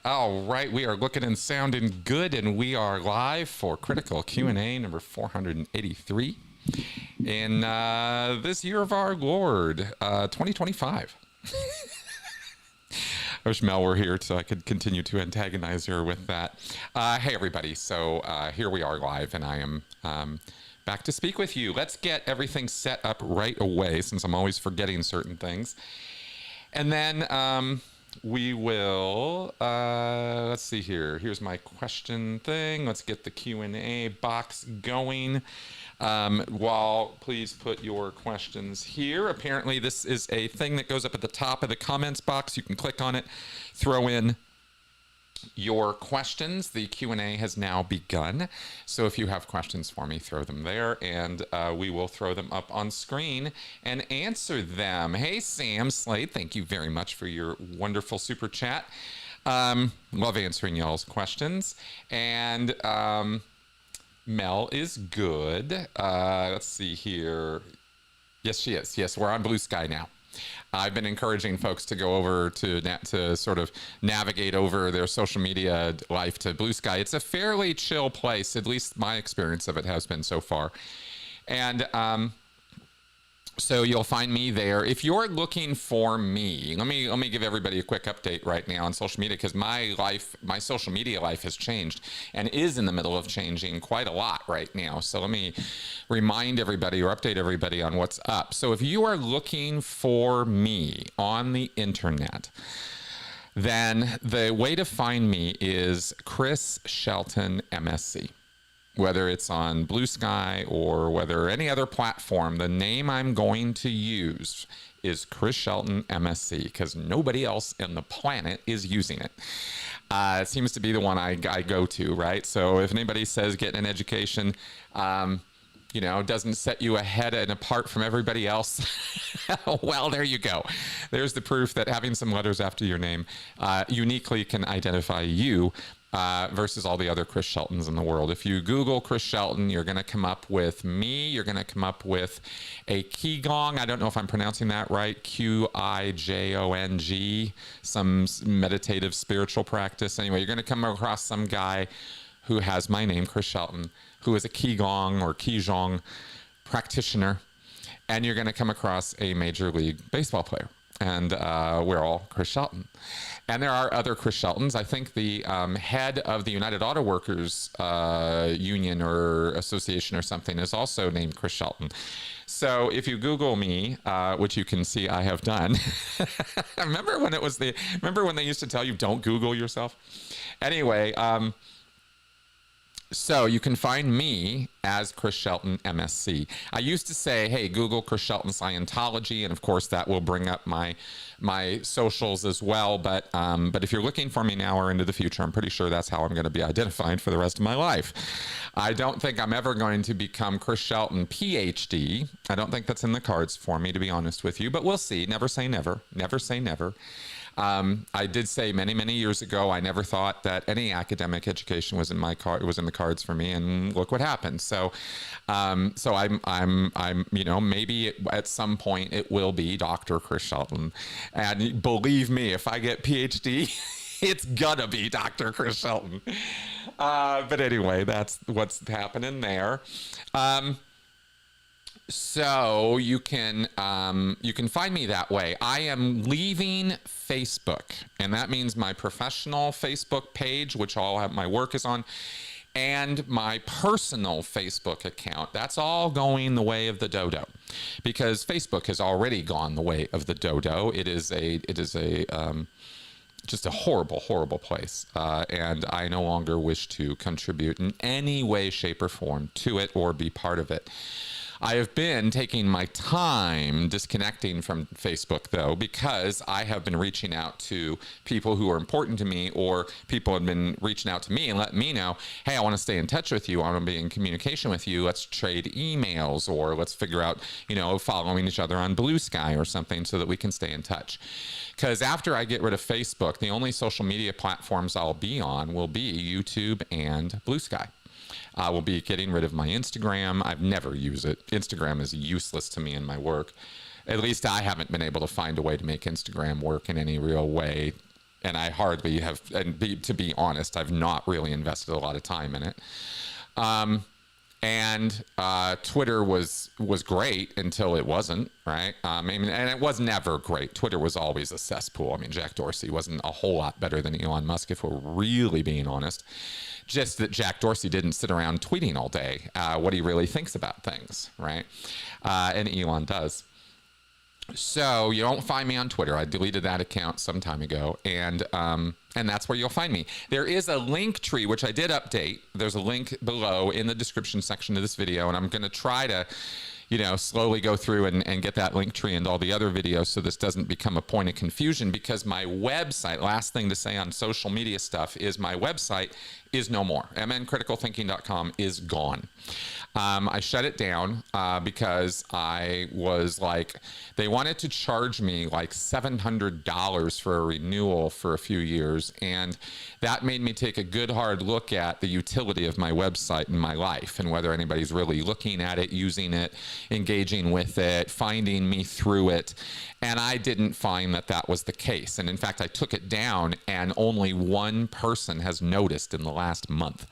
All right, we are looking and sounding good, and we are live for Critical Q&A number 483 in this year of our Lord, 2025. I wish Mel were here so I could continue to antagonize her with that. Hey, everybody. So here we are live, and I am back to speak with you. Let's get everything set up right away, since I'm always forgetting certain things. And then we will, let's see here. Here's my question thing. Let's get the Q&A box going. Please put your questions here. Apparently, this is a thing that goes up at the top of the comments box. You can click on it, throw in your questions. The Q&A has now begun. So if you have questions for me, throw them there, and we will throw them up on screen and answer them. Hey, Sam Slade, thank you very much for your wonderful super chat. Love answering y'all's questions. And Mel is good. Let's see here. Yes, she is. Yes, we're on Blue Sky now. I've been encouraging folks to go over to sort of navigate over their social media life to Blue Sky. It's a fairly chill place, at least my experience of it has been so far. And so you'll find me there. If you're looking for me, let me give everybody a quick update right now on social media, because my social media life has changed and is in the middle of changing quite a lot right now. So let me remind everybody or update everybody on what's up. So if you are looking for me on the internet, then the way to find me is Chris Shelton MSC. Whether it's on Blue Sky or whether any other platform, the name I'm going to use is Chris Shelton MSC, because nobody else on the planet is using it. It seems to be the one I go to, right? So if anybody says getting an education, doesn't set you ahead and apart from everybody else, well, there you go. There's the proof that having some letters after your name uniquely can identify you versus all the other Chris Sheltons in the world. If you Google Chris Shelton, you're going to come up with me. You're going to come up with a Qigong. I don't know if I'm pronouncing that right. Qigong, some meditative spiritual practice. Anyway, you're going to come across some guy who has my name, Chris Shelton, who is a Qigong or Qigong practitioner. And you're going to come across a Major League Baseball player. And we're all Chris Shelton. And there are other Chris Sheltons. I think the head of the United Auto Workers Union or Association or something is also named Chris Shelton. So if you Google me, which you can see I have done, remember when they used to tell you don't Google yourself? Anyway, so you can find me as Chris Shelton MSC. I used to say, hey, Google Chris Shelton Scientology, and of course that will bring up my socials as well. But if you're looking for me now or into the future, I'm pretty sure that's how I'm going to be identified for the rest of my life. I don't think I'm ever going to become Chris Shelton PhD. I don't think that's in the cards for me, to be honest with you. But we'll see. Never say never. Never say never. I did say many, many years ago, I never thought that any academic education was in the cards for me, and look what happened. So I'm maybe at some point it will be Dr. Chris Shelton, and believe me, if I get PhD, it's gonna be Dr. Chris Shelton. But anyway, that's what's happening there. So you can find me that way. I am leaving Facebook, and that means my professional Facebook page, which all have my work is on, and my personal Facebook account. That's all going the way of the dodo, because Facebook has already gone the way of the dodo. It is just a horrible, horrible place, and I no longer wish to contribute in any way, shape, or form to it or be part of it. I have been taking my time disconnecting from Facebook, though, because I have been reaching out to people who are important to me, or people have been reaching out to me and letting me know, hey, I want to stay in touch with you. I want to be in communication with you. Let's trade emails, or let's figure out, following each other on Blue Sky or something so that we can stay in touch. Because after I get rid of Facebook, the only social media platforms I'll be on will be YouTube and Blue Sky. I will be getting rid of my Instagram. I've never used it. Instagram is useless to me in my work. At least I haven't been able to find a way to make Instagram work in any real way. and I hardly have, to be honest, I've not really invested a lot of time in it. And Twitter was great until it wasn't, right? And it was never great. Twitter was always a cesspool. I mean, Jack Dorsey wasn't a whole lot better than Elon Musk, if we're really being honest. Just that Jack Dorsey didn't sit around tweeting all day what he really thinks about things, right? And Elon does. So you don't find me on Twitter. I deleted that account some time ago, and that's where you'll find me. There is a link tree, which I did update. There's a link below in the description section of this video, and I'm going to try to, slowly go through and get that link tree and all the other videos so this doesn't become a point of confusion, because my website, last thing to say on social media stuff, is my website is no more. mncriticalthinking.com is gone. I shut it down because I was like, they wanted to charge me like $700 for a renewal for a few years. And that made me take a good hard look at the utility of my website in my life and whether anybody's really looking at it, using it, engaging with it, finding me through it. And I didn't find that that was the case. And in fact, I took it down and only one person has noticed in the last month.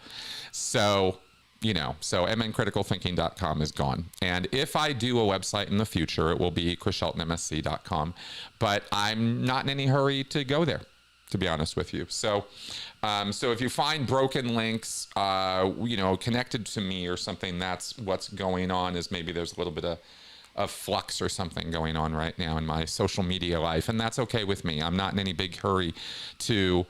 So mncriticalthinking.com is gone. And if I do a website in the future, it will be chrissheltonmsc.com. But I'm not in any hurry to go there, to be honest with you. So if you find broken links, connected to me or something, that's what's going on, is maybe there's a little bit of flux or something going on right now in my social media life. And that's okay with me. I'm not in any big hurry to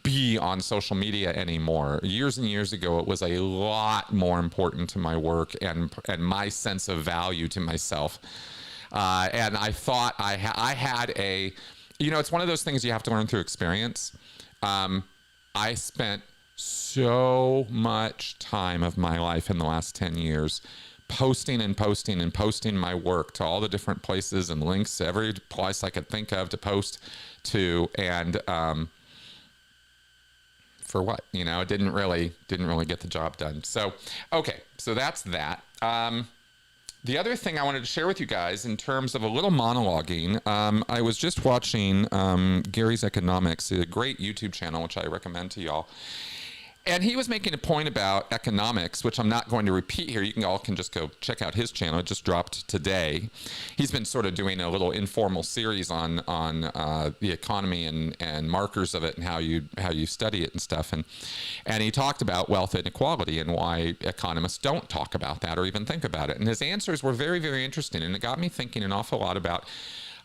be on social media anymore. Years and years ago, it was a lot more important to my work and my sense of value to myself. And I thought I had it's one of those things you have to learn through experience. I spent so much time of my life in the last 10 years posting my work to all the different places and links, every place I could think of to post to, and for what? It didn't really get the job done. So, okay, so that's that. The other thing I wanted to share with you guys in terms of a little monologuing, I was just watching Gary's Economics, a great YouTube channel, which I recommend to y'all. And he was making a point about economics, which I'm not going to repeat here. You all can just go check out his channel. It just dropped today. He's been sort of doing a little informal series on the economy and markers of it and how you study it and stuff. And he talked about wealth inequality and why economists don't talk about that or even think about it. And his answers were very, very interesting. And it got me thinking an awful lot about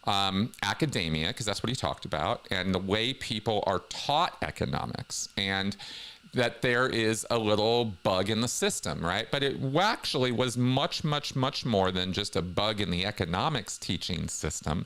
academia, because that's what he talked about, and the way people are taught economics, and that there is a little bug in the system, right? But it actually was much, much, much more than just a bug in the economics teaching system.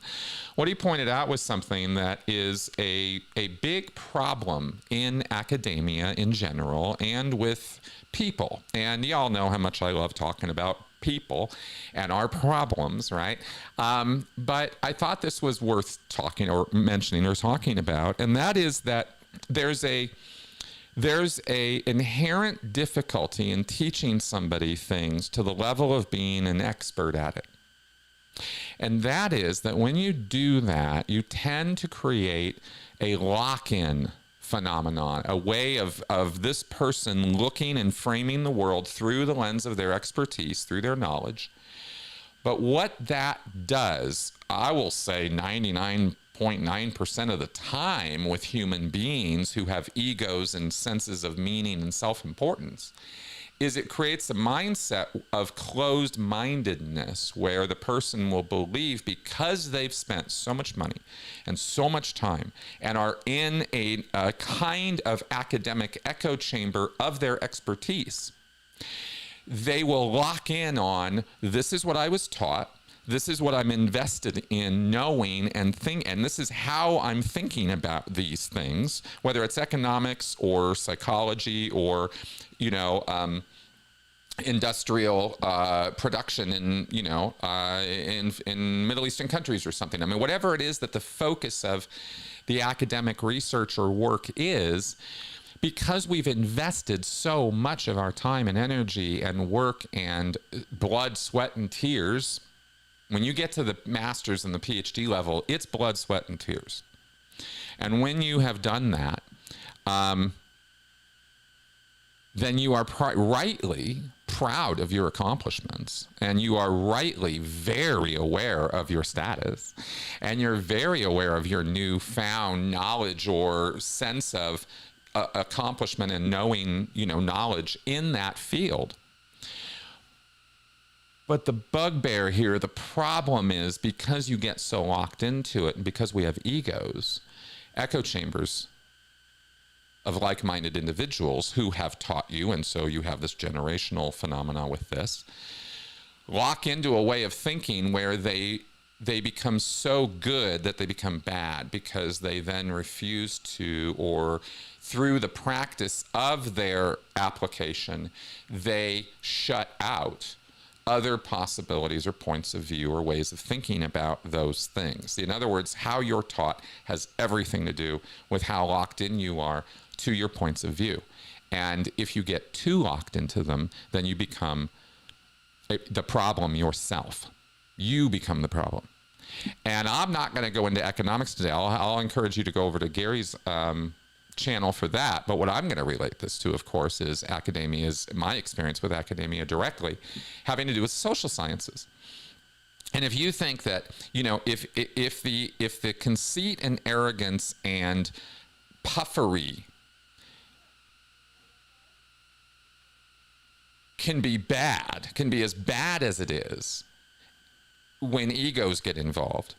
What he pointed out was something that is a big problem in academia in general and with people. And y'all know how much I love talking about people and our problems, right? But I thought this was worth talking or mentioning or talking about, and that is that there's a inherent difficulty in teaching somebody things to the level of being an expert at it. And that is that when you do that, you tend to create a lock-in phenomenon, a way of this person looking and framing the world through the lens of their expertise, through their knowledge. But what that does, I will say 99.9% of the time with human beings who have egos and senses of meaning and self-importance, is it creates a mindset of closed-mindedness where the person will believe, because they've spent so much money and so much time and are in a kind of academic echo chamber of their expertise, they will lock in on, this is what I was taught, this is what I'm invested in knowing and this is how I'm thinking about these things, whether it's economics or psychology or, industrial production in Middle Eastern countries or something. I mean, whatever it is that the focus of the academic research or work is, because we've invested so much of our time and energy and work and blood, sweat, and tears. When you get to the master's and the PhD level, it's blood, sweat, and tears. And when you have done that, then you are rightly proud of your accomplishments, and you are rightly very aware of your status, and you're very aware of your newfound knowledge or sense of accomplishment and knowing, knowledge in that field. But the bugbear here, the problem is, because you get so locked into it, and because we have egos, echo chambers of like-minded individuals who have taught you, and so you have this generational phenomena with this, lock into a way of thinking where they become so good that they become bad, because they then refuse to, or through the practice of their application, they shut out other possibilities or points of view or ways of thinking about those things. In other words, how you're taught has everything to do with how locked in you are to your points of view. And if you get too locked into them, then you become the problem yourself. You become the problem. And I'm not going to go into economics today. I'll encourage you to go over to Gary's channel for that. But what I'm going to relate this to, of course, is my experience with academia directly having to do with social sciences. And if you think that, if the conceit and arrogance and puffery can be as bad as it is when egos get involved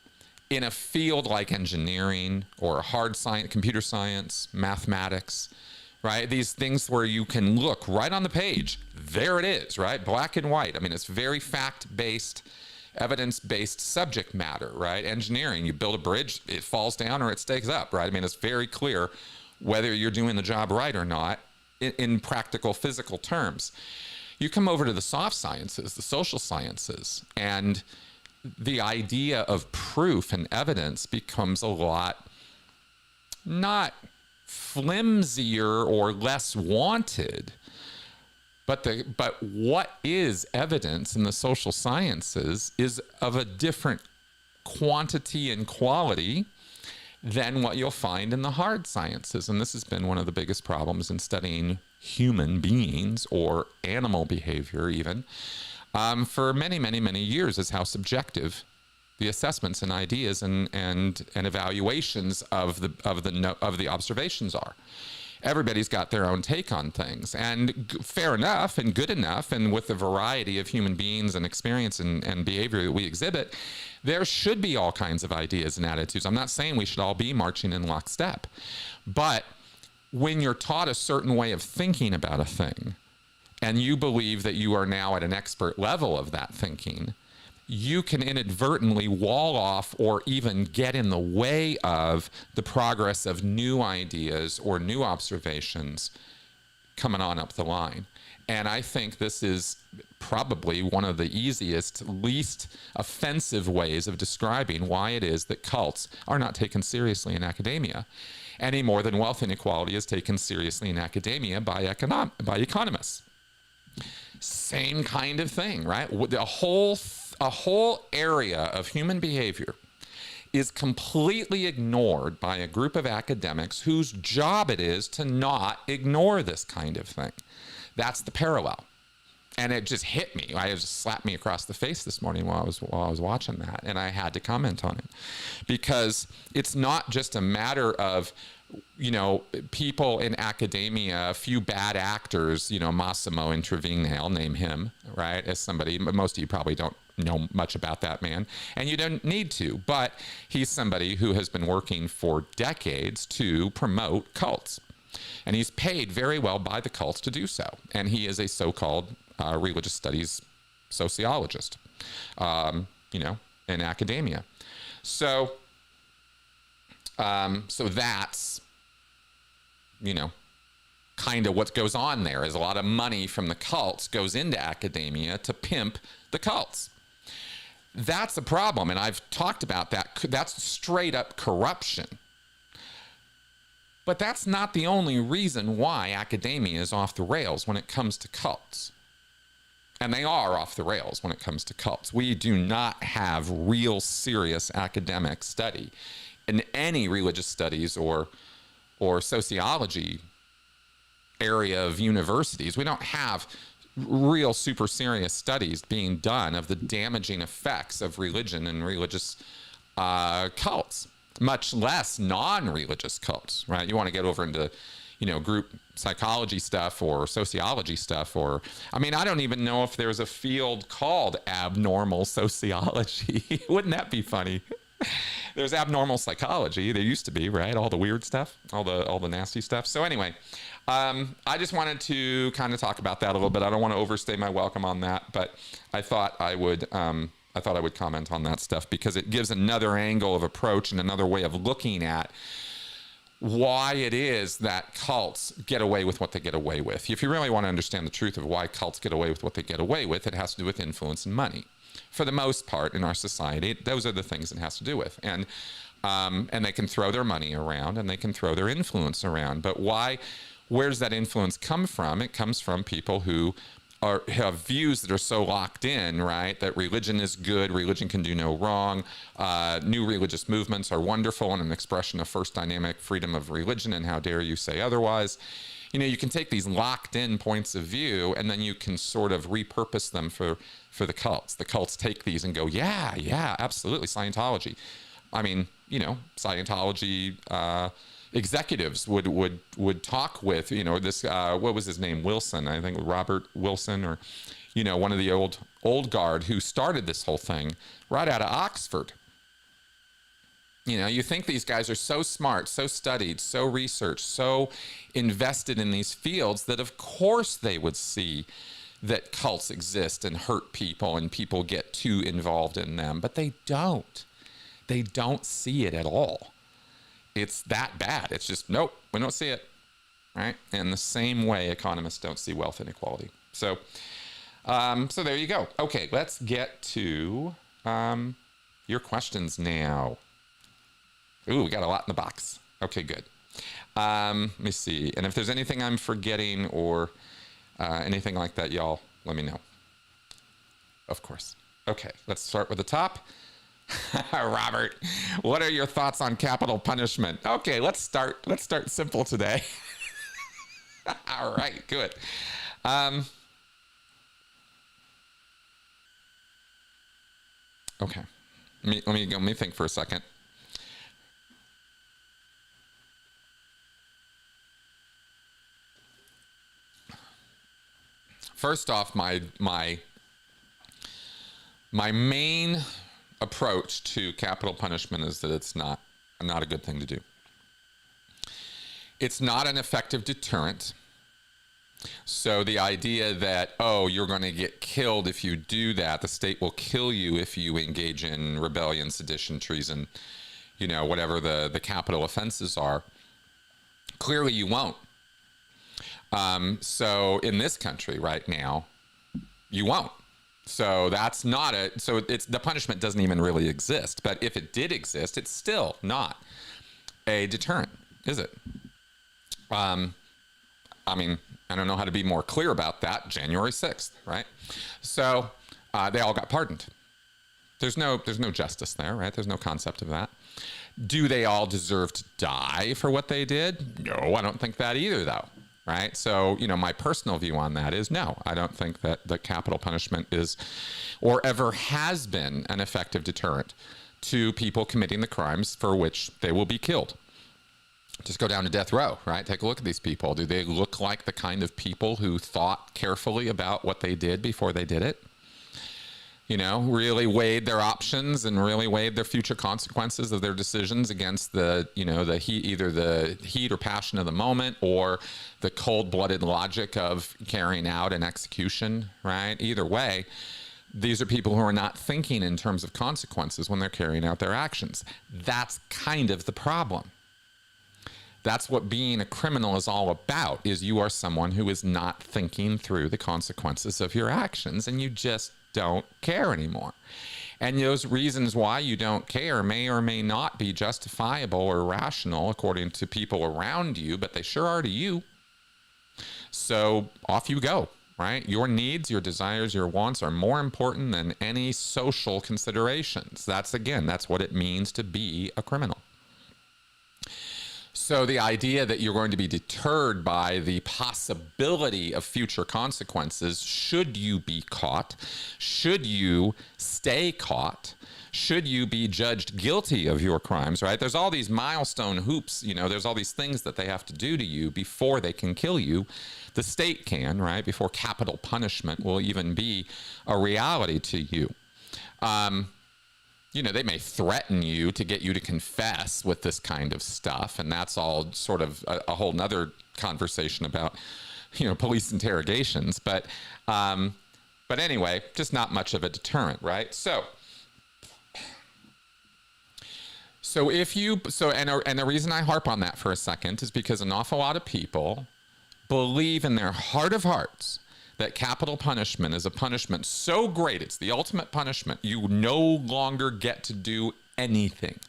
in a field like engineering or hard science, computer science, mathematics, right? These things where you can look right on the page. There it is, right? Black and white. I mean, it's very fact-based, evidence-based subject matter, right? Engineering, you build a bridge, it falls down or it stays up, right? I mean, it's very clear whether you're doing the job right or not in practical physical terms. You come over to the soft sciences, the social sciences, and the idea of proof and evidence becomes a lot not flimsier or less wanted, but what is evidence in the social sciences is of a different quantity and quality than what you'll find in the hard sciences. And this has been one of the biggest problems in studying human beings or animal behavior even for many, many, many years, is how subjective the assessments and ideas and evaluations of the observations are. Everybody's got their own take on things, and fair enough and good enough, and with the variety of human beings and experience and behavior that we exhibit, there should be all kinds of ideas and attitudes. I'm not saying we should all be marching in lockstep, but when you're taught a certain way of thinking about a thing, and you believe that you are now at an expert level of that thinking, you can inadvertently wall off or even get in the way of the progress of new ideas or new observations coming on up the line. And I think this is probably one of the easiest, least offensive ways of describing why it is that cults are not taken seriously in academia, any more than wealth inequality is taken seriously in academia by economists. Same kind of thing, right? A whole area of human behavior is completely ignored by a group of academics whose job it is to not ignore this kind of thing. That's the parallel. And it just hit me. It just slapped me across the face this morning while I was watching that, and I had to comment on it, because it's not just a matter of people in academia, a few bad actors, Massimo Introvigne, I'll name him, right, as somebody, most of you probably don't know much about that man, and you don't need to, but he's somebody who has been working for decades to promote cults. And he's paid very well by the cults to do so. And he is a so-called religious studies sociologist, in academia. So that's, kind of what goes on there, is a lot of money from the cults goes into academia to pimp the cults. That's a problem, and I've talked about that. That's straight up corruption. But that's not the only reason why academia is off the rails when it comes to cults. And they are off the rails when it comes to cults. We do not have real serious academic study in any religious studies or sociology area of universities. We don't have real super serious studies being done of the damaging effects of religion and religious cults, much less non-religious cults, right? You want to get over into, group psychology stuff or sociology stuff, or, I mean, I don't even know if there's a field called abnormal sociology. Wouldn't that be funny? There's abnormal psychology. There used to be, right? All the weird stuff, all the nasty stuff. So anyway, I just wanted to kind of talk about that a little bit. I don't want to overstay my welcome on that, but I thought I would comment on that stuff because it gives another angle of approach and another way of looking at why it is that cults get away with what they get away with. If you really want to understand the truth of why cults get away with what they get away with, it has to do with influence and money. For the most part in our society, those are the things it has to do with. And they can throw their money around and they can throw their influence around. But where does that influence come from? It comes from people who have views that are so locked in, right, that religion is good, religion can do no wrong, new religious movements are wonderful and an expression of first dynamic freedom of religion, and how dare you say otherwise. You can take these locked in points of view and then you can sort of repurpose them for the cults. The cults take these and go, yeah, absolutely, Scientology. I mean, Scientology executives would talk with, this, what was his name? Wilson, I think Robert Wilson, or, one of the old guard who started this whole thing right out of Oxford. You think these guys are so smart, so studied, so researched, so invested in these fields that of course they would see that cults exist and hurt people and people get too involved in them, but they don't. They don't see it at all. It's that bad. It's just, nope, we don't see it, right? And the same way economists don't see wealth inequality. So there you go. Okay, let's get to your questions now. Ooh, we got a lot in the box. Okay, good. Let me see. And if there's anything I'm forgetting or anything like that, y'all let me know. Of course. Okay, let's start with the top. Robert, what are your thoughts on capital punishment? Okay, let's start simple today. All right, good. Okay, let me think for a second. First off, my main approach to capital punishment is that it's not a good thing to do. It's not an effective deterrent. So the idea that, you're going to get killed if you do that, the state will kill you if you engage in rebellion, sedition, treason, whatever the capital offenses are, clearly you won't. So in this country right now, you won't. So that's not the punishment doesn't even really exist. But if it did exist, it's still not a deterrent, is it? I mean, I don't know how to be more clear about that. January 6th, right? So they all got pardoned. There's no justice there, right? There's no concept of that. Do they all deserve to die for what they did? No, I don't think that either, though. Right? So, my personal view on that is no, I don't think that the capital punishment is or ever has been an effective deterrent to people committing the crimes for which they will be killed. Just go down to death row, right? Take a look at these people. Do they look like the kind of people who thought carefully about what they did before they did it? Really weighed their options and really weighed their future consequences of their decisions against the heat, either the heat or passion of the moment or the cold-blooded logic of carrying out an execution, right? Either way, these are people who are not thinking in terms of consequences when they're carrying out their actions. That's kind of the problem. That's what being a criminal is all about, is you are someone who is not thinking through the consequences of your actions, and you just don't care anymore. And those reasons why you don't care may or may not be justifiable or rational according to people around you, but they sure are to you. So off you go, right? Your needs, your desires, your wants are more important than any social considerations. That's what it means to be a criminal. So the idea that you're going to be deterred by the possibility of future consequences, should you be caught, should you stay caught, should you be judged guilty of your crimes, right? There's all these milestone hoops, you know, there's all these things that they have to do to you before they can kill you. The state can, right? Before capital punishment will even be a reality to you. You know, they may threaten you to get you to confess with this kind of stuff. And that's all sort of a whole nother conversation about, you know, police interrogations. But anyway, just not much of a deterrent, right? So if you, and the reason I harp on that for a second is because an awful lot of people believe in their heart of hearts that capital punishment is a punishment so great, it's the ultimate punishment, you no longer get to do anything.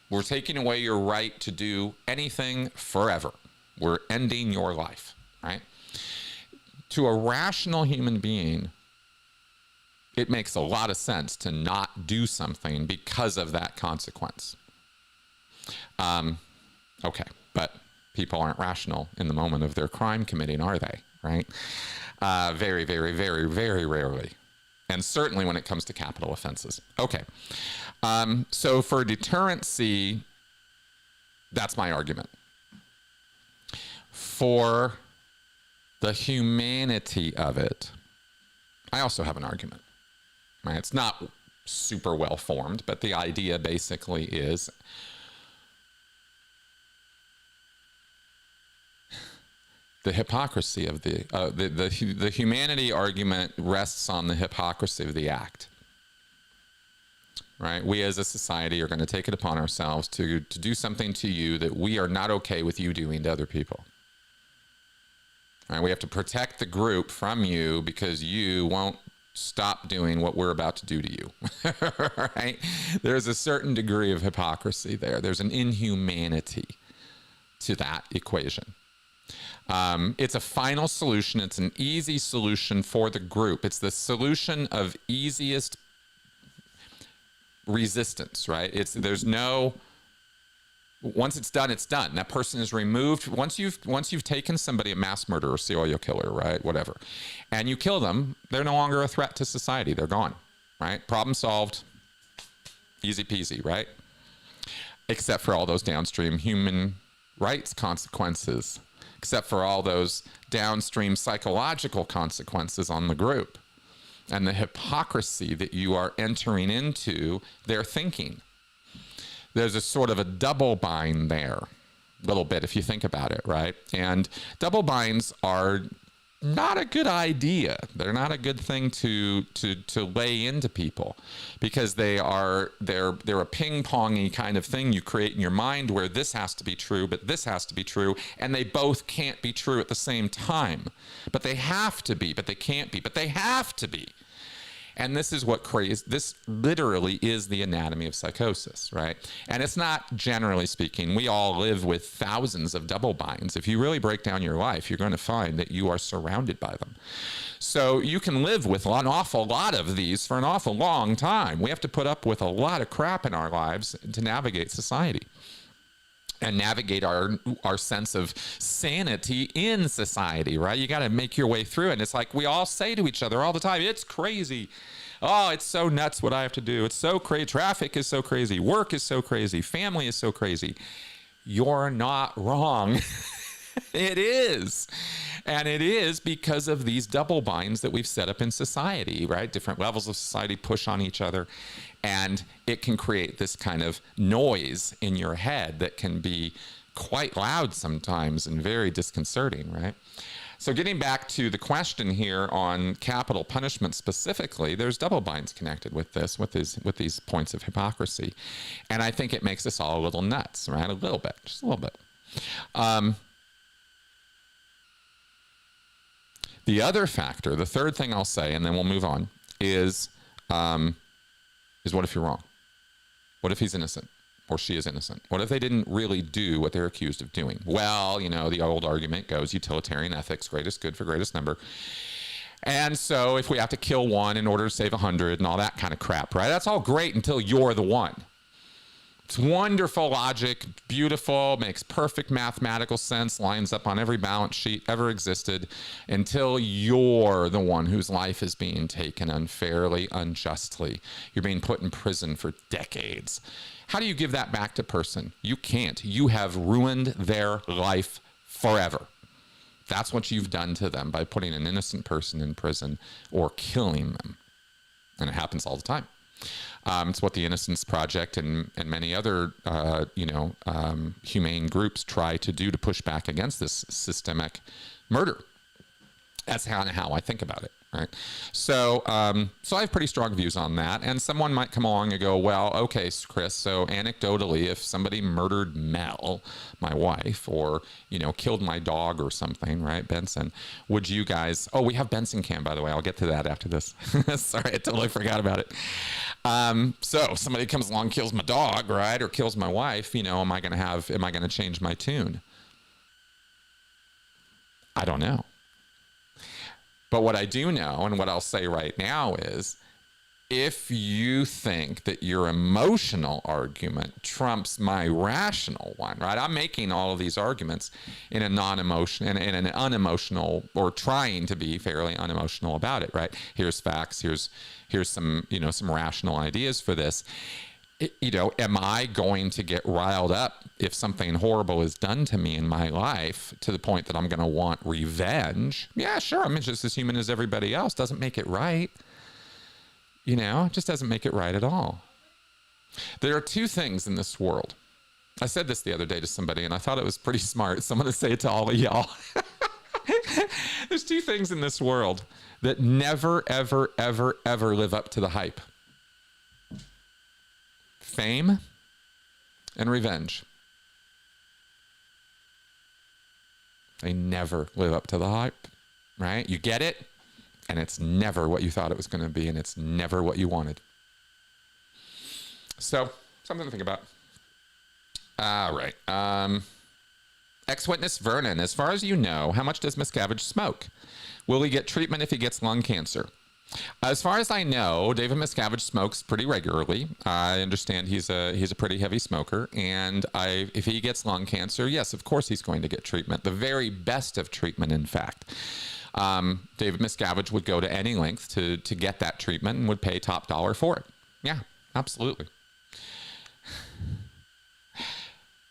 We're taking away your right to do anything forever. We're ending your life, right? To a rational human being, it makes a lot of sense to not do something because of that consequence. Okay, but people aren't rational in the moment of their crime committing, are they, right? Very, very, very, very rarely. And certainly when it comes to capital offenses. Okay. So for deterrency, that's my argument. For the humanity of it, I also have an argument. Right? It's not super well formed, but the idea basically is the hypocrisy of the humanity argument rests on the hypocrisy of the act. Right? We as a society are going to take it upon ourselves to do something to you that we are not okay with you doing to other people. Right? We have to protect the group from you because you won't stop doing what we're about to do to you. Right? There's a certain degree of hypocrisy there. There's an inhumanity to that equation. It's a final solution. It's an easy solution for the group. It's the solution of easiest resistance, right? There's no, once it's done, it's done. That person is removed. Once you've taken somebody, a mass murderer, serial killer, right? Whatever. And you kill them, they're no longer a threat to society. They're gone, right? Problem solved. Easy peasy, right? Except for all those downstream human rights consequences. Except for all those downstream psychological consequences on the group and the hypocrisy that you are entering into their thinking. There's a sort of a double bind there, a little bit, if you think about it, right? And double binds are not a good idea. They're not a good thing to lay into people because they're a ping-pongy kind of thing you create in your mind where this has to be true, but this has to be true, and they both can't be true at the same time. But they have to be, but they can't be, but they have to be. And this is what this literally is the anatomy of psychosis, right? And it's not, generally speaking, we all live with thousands of double binds. If you really break down your life, you're going to find that you are surrounded by them. So you can live with an awful lot of these for an awful long time. We have to put up with a lot of crap in our lives to navigate society and navigate our sense of sanity in society, right? You got to make your way through it. And it's like we all say to each other all the time, it's crazy. Oh, it's so nuts what I have to do. It's so crazy. Traffic is so crazy. Work is so crazy. Family is so crazy. You're not wrong. It is. And it is because of these double binds that we've set up in society, right? Different levels of society push on each other. And it can create this kind of noise in your head that can be quite loud sometimes and very disconcerting, right? So getting back to the question here on capital punishment specifically, there's double binds connected with this, with these points of hypocrisy. And I think it makes us all a little nuts, right? A little bit, just a little bit. The other factor, the third thing I'll say, and then we'll move on, is what if you're wrong? What if he's innocent or she is innocent? What if they didn't really do what they're accused of doing? Well, you know, the old argument goes utilitarian ethics, greatest good for greatest number. And so if we have to kill one in order to save 100 and all that kind of crap, right? That's all great until you're the one. It's wonderful logic, beautiful, makes perfect mathematical sense, lines up on every balance sheet ever existed, until you're the one whose life is being taken unfairly, unjustly. You're being put in prison for decades. How do you give that back to a person? You can't. You have ruined their life forever. That's what you've done to them by putting an innocent person in prison or killing them. And it happens all the time. It's what the Innocence Project and many other, humane groups try to do to push back against this systemic murder. That's kind of how I think about it, right? So I have pretty strong views on that. And someone might come along and go, well, okay, Chris, so anecdotally, if somebody murdered Mel, my wife, or, killed my dog or something, right, Benson, would you guys, oh, we have Benson cam, by the way. I'll get to that after this. Sorry, I totally forgot about it. So somebody comes along, kills my dog, right, or kills my wife, am I going to change my tune? I don't know. But what I do know, and what I'll say right now is, if you think that your emotional argument trumps my rational one, right? I'm making all of these arguments in a non-emotional, in an unemotional, or trying to be fairly unemotional about it, right? Here's facts. Here's some, some rational ideas for this. Am I going to get riled up if something horrible is done to me in my life to the point that I'm going to want revenge? Yeah, sure. I'm just as human as everybody else. Doesn't make it right. Just doesn't make it right at all. There are two things in this world. I said this the other day to somebody, and I thought it was pretty smart. So I'm going to say it to all of y'all. There's two things in this world that never, ever, ever, ever live up to the hype. Fame and revenge. They never live up to the hype, right? You get it, and it's never what you thought it was going to be, and it's never what you wanted. So, something to think about. All right. Ex-witness Vernon, as far as you know, how much does Miscavige smoke? Will he get treatment if he gets lung cancer? As far as I know, David Miscavige smokes pretty regularly. I understand he's a pretty heavy smoker, and if he gets lung cancer, yes, of course he's going to get treatment. The very best of treatment, in fact. David Miscavige would go to any length to get that treatment and would pay top dollar for it. Yeah, absolutely.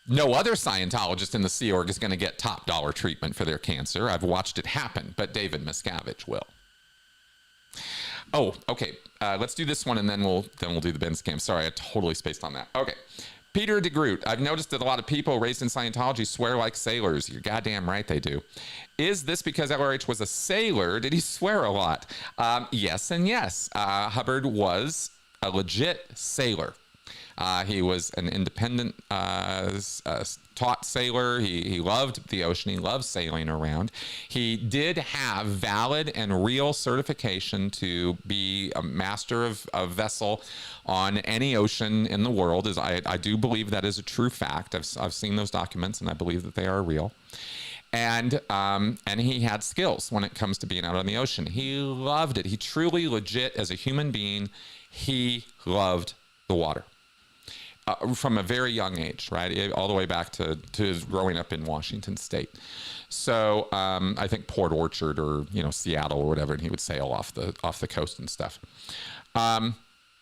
No other Scientologist in the Sea Org is going to get top dollar treatment for their cancer. I've watched it happen, but David Miscavige will. Oh, okay. Let's do this one, and then we'll do the Ben scam. Sorry, I totally spaced on that. Okay. Peter DeGroot, I've noticed that a lot of people raised in Scientology swear like sailors. You're goddamn right they do. Is this because LRH was a sailor? Did he swear a lot? Yes and yes. Hubbard was a legit sailor. He was an independent, taught sailor. He loved the ocean. He loved sailing around. He did have valid and real certification to be a master of a vessel on any ocean in the world. I do believe that is a true fact. I've seen those documents, and I believe that they are real. And he had skills when it comes to being out on the ocean. He loved it. He truly, legit, as a human being, he loved the water. From a very young age, right? All the way back to his growing up in Washington State. So I think Port Orchard or Seattle or whatever, and he would sail off the coast and stuff.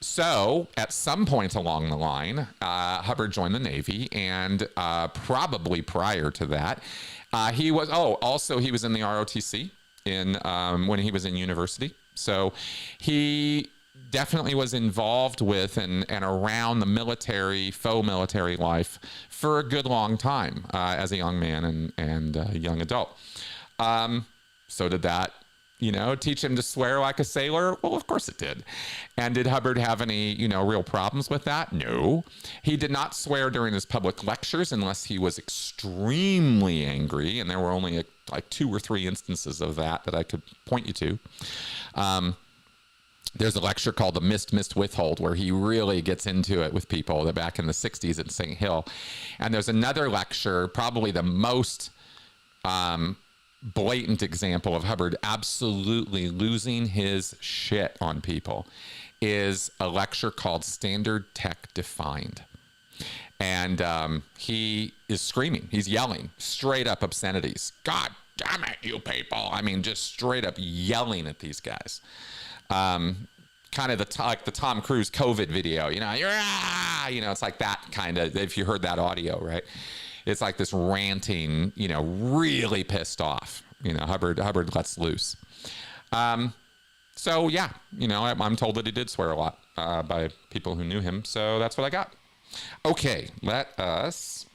So at some point along the line, Hubbard joined the Navy, and probably prior to that, he was in the ROTC when he was in university. So he definitely was involved with and around the faux military life for a good long time as a young man and a young adult. So did that, teach him to swear like a sailor? Well, of course it did. And did Hubbard have any, real problems with that? No. He did not swear during his public lectures unless he was extremely angry, and there were only like 2 or 3 instances of that I could point you to. There's a lecture called The Mist, Withhold, where he really gets into it with people back in the 60s at St. Hill. And there's another lecture, probably the most blatant example of Hubbard absolutely losing his shit on people, is a lecture called Standard Tech Defined. And he is screaming. He's yelling straight up obscenities. God damn it, you people. I mean, just straight up yelling at these guys. Kind of like the Tom Cruise COVID video, it's like that kind of, if you heard that audio, right? It's like this ranting, really pissed off, Hubbard lets loose. So yeah, I'm told that he did swear a lot by people who knew him. So that's what I got. Okay, let us,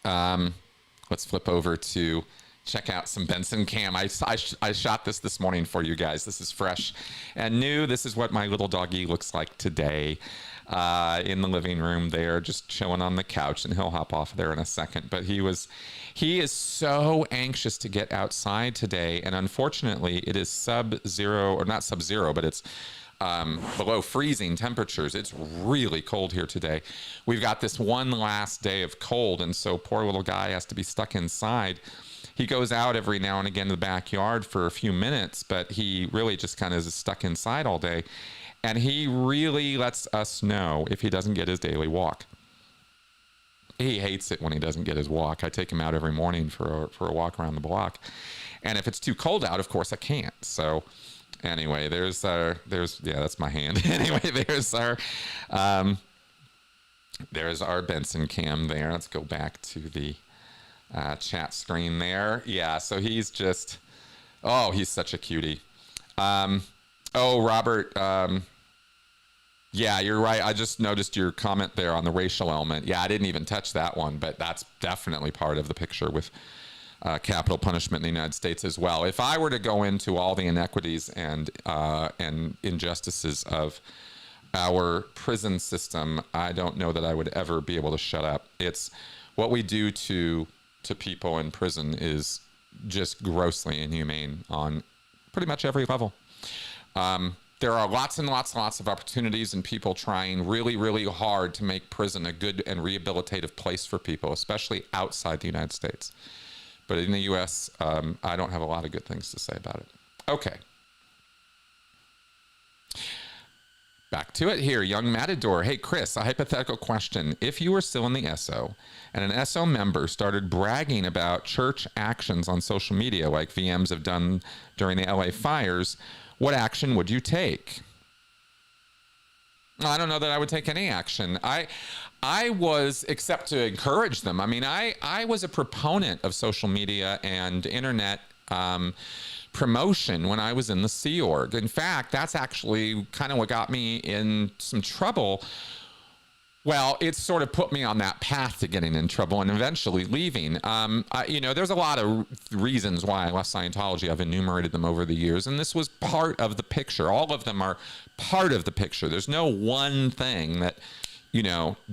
let's flip over to check out some Benson cam. I shot this morning for you guys. This is fresh and new. This is what my little doggy looks like today in the living room there, just chilling on the couch, and he'll hop off there in a second. But he is so anxious to get outside today, and unfortunately it is sub-zero, or not sub-zero, but it's below freezing temperatures. It's really cold here today. We've got this one last day of cold, and so poor little guy has to be stuck inside. He goes out every now and again to the backyard for a few minutes, but he really just kind of is stuck inside all day. And he really lets us know if he doesn't get his daily walk. He hates it when he doesn't get his walk. I take him out every morning for a walk around the block. And if it's too cold out, of course I can't. So anyway, that's my hand. Anyway, there's our Benson cam there. Let's go back to the chat screen there. Yeah, so he's just, he's such a cutie. Robert, yeah, you're right. I just noticed your comment there on the racial element. Yeah, I didn't even touch that one, but that's definitely part of the picture with capital punishment in the United States as well. If I were to go into all the inequities and injustices of our prison system, I don't know that I would ever be able to shut up. It's what we do to people in prison is just grossly inhumane on pretty much every level. There are lots and lots of opportunities and people trying really, really hard to make prison a good and rehabilitative place for people, especially outside the United States. But in the U.S., I don't have a lot of good things to say about it. Okay. Back to it here, Young Matador. Hey, Chris, a hypothetical question. If you were still in the SO and an SO member started bragging about church actions on social media like VMs have done during the LA fires, what action would you take? I don't know that I would take any action. I was, except to encourage them. I mean, I was a proponent of social media and internet promotion when I was in the Sea Org. In fact, that's actually kind of what got me in some trouble. Well, it sort of put me on that path to getting in trouble and eventually leaving. There's a lot of reasons why I left Scientology. I've enumerated them over the years, and this was part of the picture. All of them are part of the picture. There's no one thing that,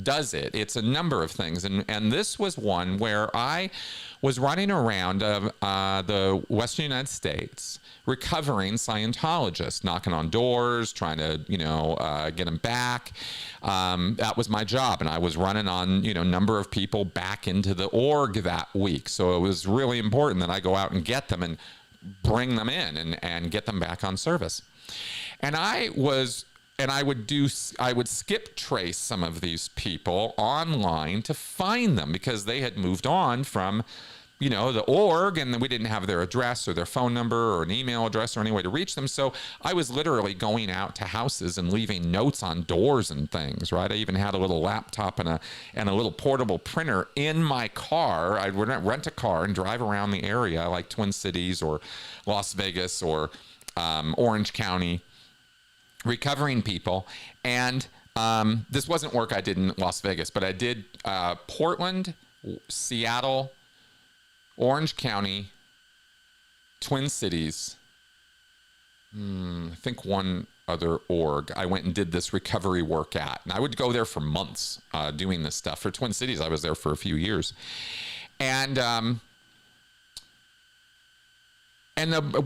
does it. It's a number of things. And this was one where I was running around the Western United States recovering Scientologists, knocking on doors, trying to, get them back. That was my job. And I was running on, number of people back into the org that week. So it was really important that I go out and get them and bring them in and get them back on service. And I would skip trace some of these people online to find them because they had moved on from, the org, and we didn't have their address or their phone number or an email address or any way to reach them. So I was literally going out to houses and leaving notes on doors and things, right? I even had a little laptop and a little portable printer in my car. I would rent a car and drive around the area like Twin Cities or Las Vegas or Orange County, recovering people. And this wasn't work I did in Las Vegas, but I did Portland, Seattle, Orange County, Twin Cities, I think one other org I went and did this recovery work at. And I would go there for months doing this stuff. For Twin Cities, I was there for a few years. And where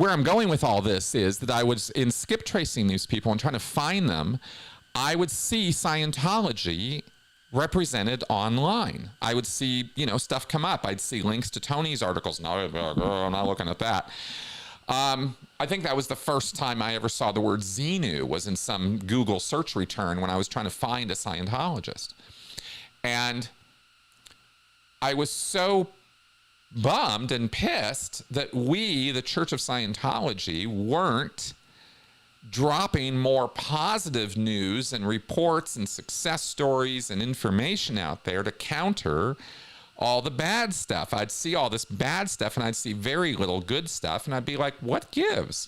I'm going with all this is that I was in skip tracing these people and trying to find them. I would see Scientology represented online. I would see, stuff come up. I'd see links to Tony's articles. No, I'm not looking at that. I think that was the first time I ever saw the word Xenu was in some Google search return when I was trying to find a Scientologist. And I was so bummed and pissed that we, the Church of Scientology, weren't dropping more positive news and reports and success stories and information out there to counter all the bad stuff. I'd see all this bad stuff and I'd see very little good stuff, and I'd be like, what gives?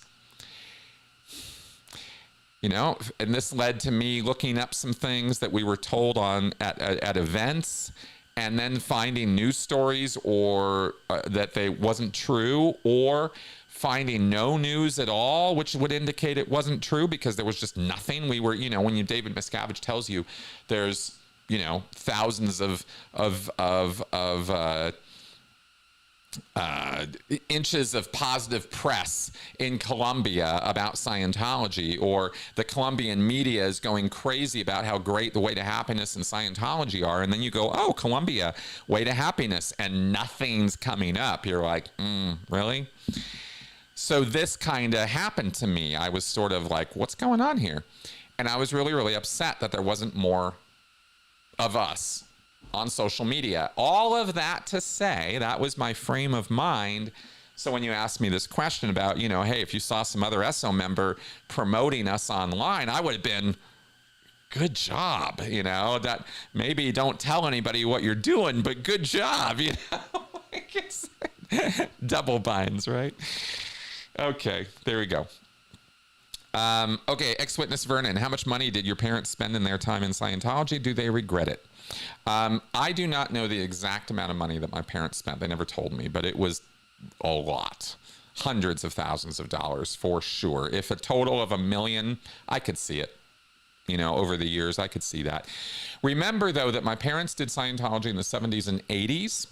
You know, and this led to me looking up some things that we were told on at events, and then finding news stories or that they wasn't true, or finding no news at all, which would indicate it wasn't true because there was just nothing. We were, you know, when David Miscavige tells you there's, you know, thousands of inches of positive press in Colombia about Scientology, or the Colombian media is going crazy about how great the Way to Happiness and Scientology are, and then you go, oh, Colombia, Way to Happiness, and nothing's coming up. You're like, really? So this kind of happened to me. I was sort of like, what's going on here? And I was really, really upset that there wasn't more of us on social media. All of that to say, that was my frame of mind. So when you asked me this question about, you know, hey, if you saw some other SO member promoting us online, I would have been, good job, you know, that maybe don't tell anybody what you're doing, but good job, you know. Double binds, right? Okay, there we go. Okay, ex-witness Vernon, how much money did your parents spend in their time in Scientology? Do they regret it? I do not know the exact amount of money that my parents spent. They never told me, but it was a lot. Hundreds of thousands of dollars for sure. If a total of $1 million, I could see it. You know, over the years, I could see that. Remember, though, that my parents did Scientology in the 70s and 80s.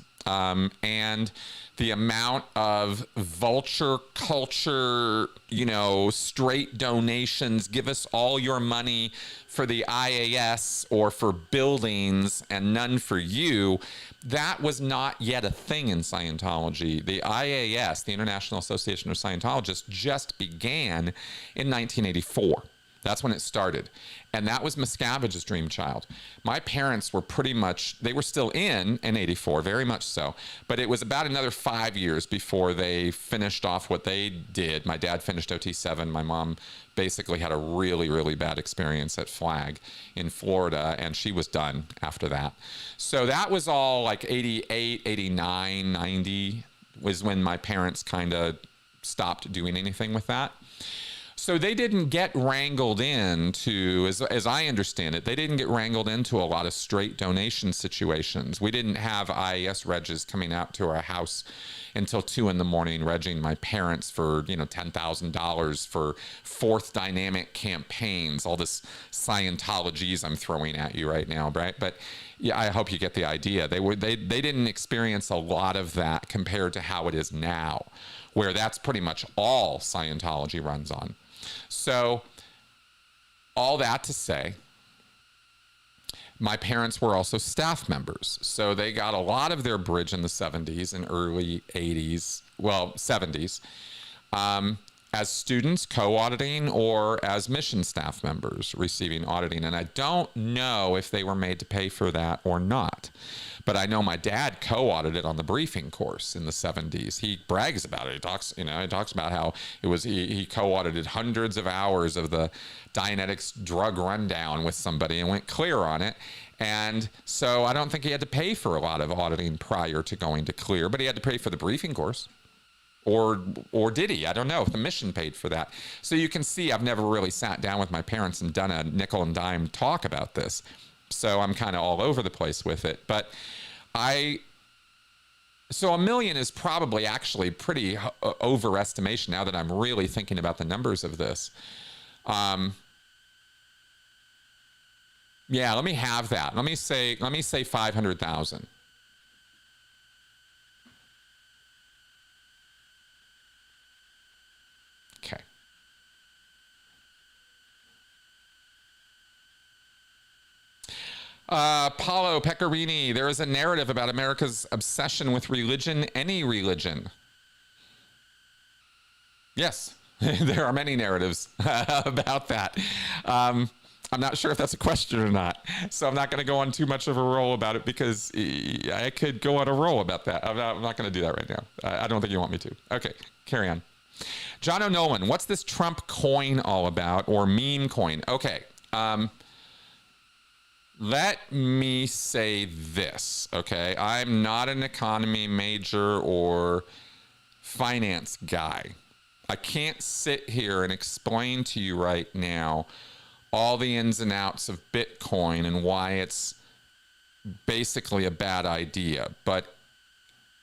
And the amount of vulture culture, you know, straight donations, give us all your money for the IAS or for buildings and none for you, that was not yet a thing in Scientology. The IAS, the International Association of Scientologists, just began in 1984. That's when it started. And that was Miscavige's dream child. My parents were pretty much, they were still in 84, very much so. But it was about another 5 years before they finished off what they did. My dad finished OT7. My mom basically had a really, really bad experience at Flag in Florida, and she was done after that. So that was all like 88, 89, 90 was when my parents kind of stopped doing anything with that. So they didn't get wrangled into, as I understand it, they didn't get wrangled into a lot of straight donation situations. We didn't have IAS regs coming out to our house until 2 a.m, regging my parents for, you know, $10,000 for fourth dynamic campaigns, all this Scientologies I'm throwing at you right now, right? But yeah, I hope you get the idea. They didn't experience a lot of that compared to how it is now, where that's pretty much all Scientology runs on. So all that to say, my parents were also staff members. So they got a lot of their bridge in the 70s and early 80s, well, 70s, as students co-auditing or as mission staff members receiving auditing. And I don't know if they were made to pay for that or not. But I know my dad co-audited on the briefing course in the 70s. He brags about it. He talks about how it was, he co-audited hundreds of hours of the Dianetics drug rundown with somebody and went clear on it. And so I don't think he had to pay for a lot of auditing prior to going to clear, but he had to pay for the briefing course. Or did he? I don't know if the mission paid for that. So you can see I've never really sat down with my parents and done a nickel and dime talk about this. So I'm kind of all over the place with it. But so $1 million is probably actually pretty overestimation now that I'm really thinking about the numbers of this. Yeah, let me have that. Let me say 500,000. Okay. Paolo Pecorini, there is a narrative about America's obsession with religion, any religion. Yes, there are many narratives about that. I'm not sure if that's a question or not. So I'm not going to go on too much of a roll about it because I could go on a roll about that. I'm not going to do that right now. I don't think you want me to. Okay, carry on. John O'Nolan, what's this Trump coin all about, or meme coin? Okay, let me say this, okay? I'm not an economy major or finance guy. I can't sit here and explain to you right now all the ins and outs of Bitcoin and why it's basically a bad idea. But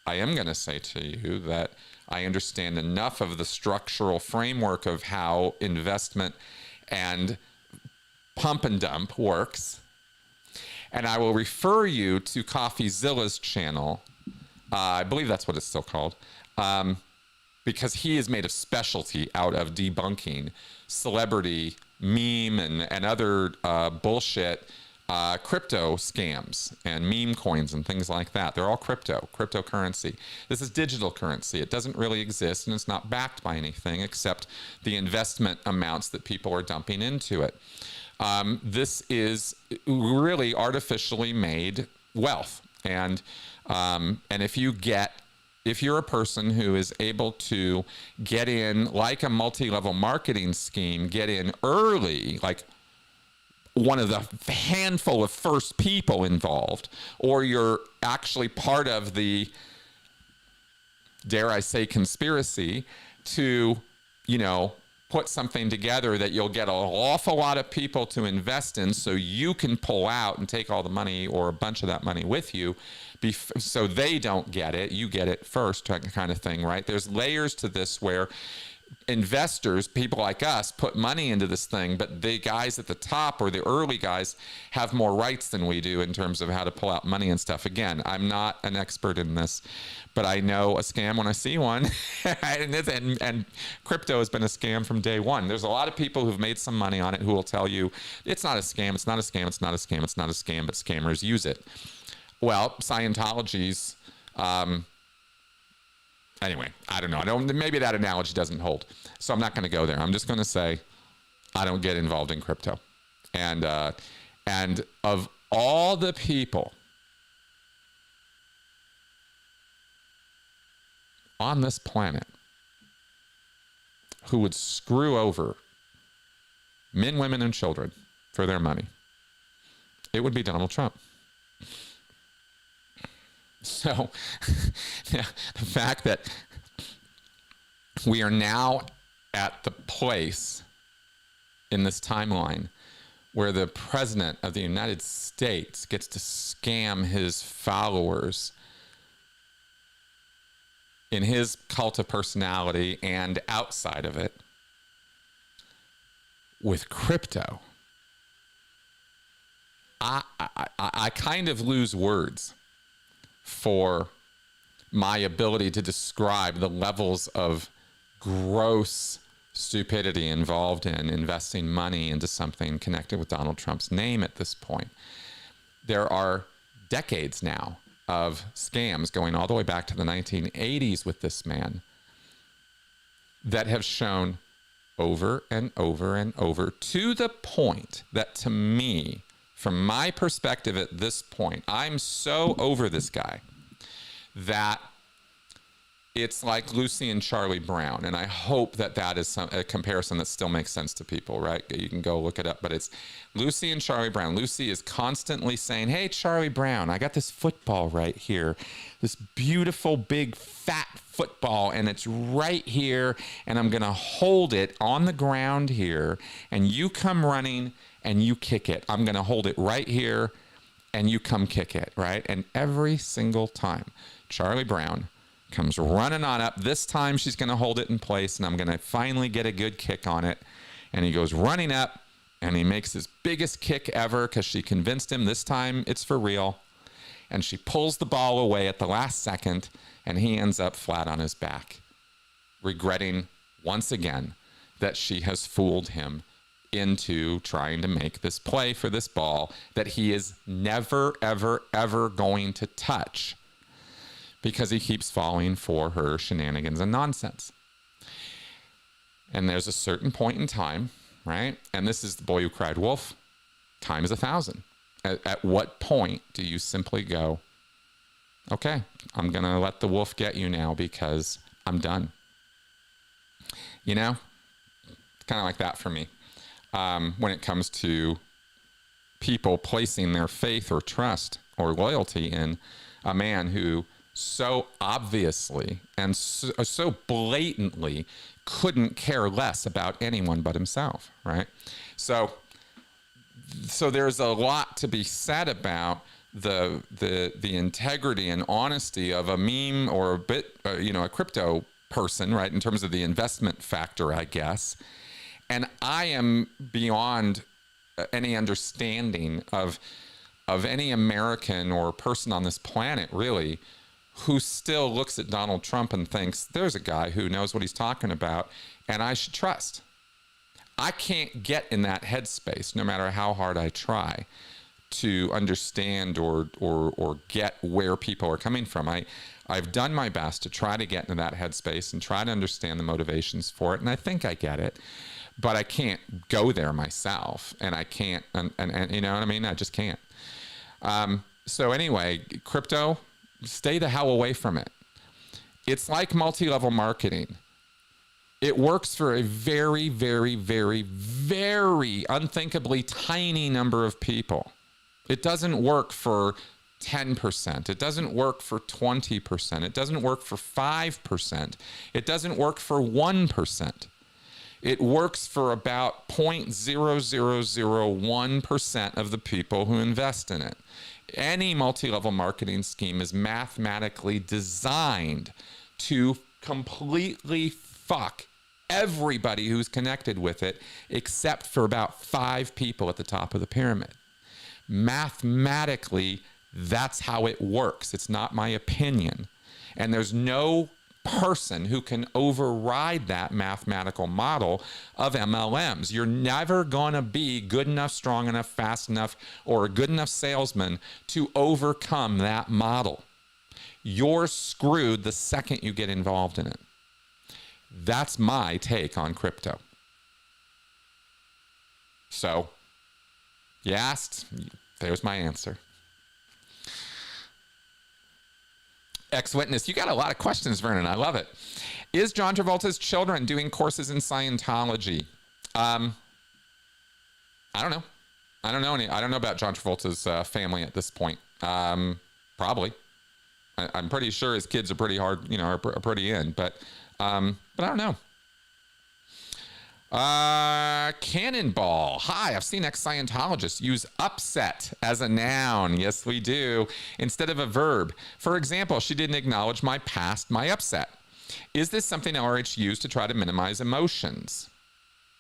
I am going to say to you that I understand enough of the structural framework of how investment and pump and dump works. And I will refer you to CoffeeZilla's channel. I believe that's what it's still called. Because he has made a specialty out of debunking celebrity meme and other bullshit crypto scams and meme coins and things like that. They're all cryptocurrency. This is digital currency. It doesn't really exist, and it's not backed by anything except the investment amounts that people are dumping into it. This is really artificially made wealth. And if you're a person who is able to get in like a multi-level marketing scheme, get in early, like one of the handful of first people involved, or you're actually part of the, dare I say, conspiracy to, put something together that you'll get an awful lot of people to invest in so you can pull out and take all the money or a bunch of that money with you so they don't get it, you get it first, kind of thing, right? There's layers to this where investors, people like us, put money into this thing, but the guys at the top or the early guys have more rights than we do in terms of how to pull out money and stuff. Again, I'm not an expert in this, but I know a scam when I see one. and crypto has been a scam from day one. There's a lot of people who've made some money on it who will tell you it's not a scam, it's not a scam, it's not a scam, it's not a scam, but scammers use it. Well, Scientology's anyway, I don't know. Maybe that analogy doesn't hold. So I'm not going to go there. I'm just going to say I don't get involved in crypto. And of all the people on this planet who would screw over men, women, and children for their money, it would be Donald Trump. So the fact that we are now at the place in this timeline where the president of the United States gets to scam his followers in his cult of personality and outside of it with crypto, I kind of lose words for my ability to describe the levels of gross stupidity involved in investing money into something connected with Donald Trump's name at this point. There are decades now of scams going all the way back to the 1980s with this man that have shown over and over and over, to the point that, to me, from my perspective at this point, I'm so over this guy that it's like Lucy and Charlie Brown. And I hope that that is a comparison that still makes sense to people, right? You can go look it up, but it's Lucy and Charlie Brown. Lucy is constantly saying, hey, Charlie Brown, I got this football right here, this beautiful, big, fat football, and it's right here, and I'm going to hold it on the ground here, and you come running and you kick it. I'm going to hold it right here, and you come kick it, right? And every single time, Charlie Brown comes running on up. This time she's going to hold it in place, and I'm going to finally get a good kick on it. And he goes running up, and he makes his biggest kick ever because she convinced him this time it's for real. And she pulls the ball away at the last second, and he ends up flat on his back, regretting once again that she has fooled him into trying to make this play for this ball that he is never, ever, ever going to touch because he keeps falling for her shenanigans and nonsense. And there's a certain point in time, right? And this is the boy who cried wolf. time is 1,000. At what point do you simply go, okay, I'm going to let the wolf get you now because I'm done? You know, it's kind of like that for me when it comes to people placing their faith or trust or loyalty in a man who so obviously and so blatantly couldn't care less about anyone but himself, right? So there's a lot to be said about the integrity and honesty of a meme or a crypto person, right? In terms of the investment factor, I guess. And I am beyond any understanding of any American or person on this planet, really, who still looks at Donald Trump and thinks, there's a guy who knows what he's talking about, and I should trust. I can't get in that headspace, no matter how hard I try to understand or get where people are coming from. I've done my best to try to get into that headspace and try to understand the motivations for it, and I think I get it. But I can't go there myself, and I can't, and you know what I mean? I just can't. So anyway, crypto, stay the hell away from it. It's like multi-level marketing. It works for a very, very, very, very unthinkably tiny number of people. It doesn't work for 10%. It doesn't work for 20%. It doesn't work for 5%. It doesn't work for 1%. It works for about 0.0001% of the people who invest in it. Any multi-level marketing scheme is mathematically designed to completely fuck everybody who's connected with it, except for about 5 people at the top of the pyramid. Mathematically, that's how it works. It's not my opinion. And there's no person who can override that mathematical model of MLMs. You're never going to be good enough, strong enough, fast enough, or a good enough salesman to overcome that model. You're screwed the second you get involved in it. That's my take on crypto. So, you asked, there's my answer. Ex-witness, you got a lot of questions, Vernon. I love it. Is John Travolta's children doing courses in Scientology? I don't know. I don't know about John Travolta's family at this point. Probably. I'm pretty sure his kids are pretty hard, are pretty in, but I don't know. Cannonball. Hi, I've seen ex-Scientologists use upset as a noun. Yes, we do. Instead of a verb. For example, she didn't acknowledge my past, my upset. Is this something LRH used to try to minimize emotions?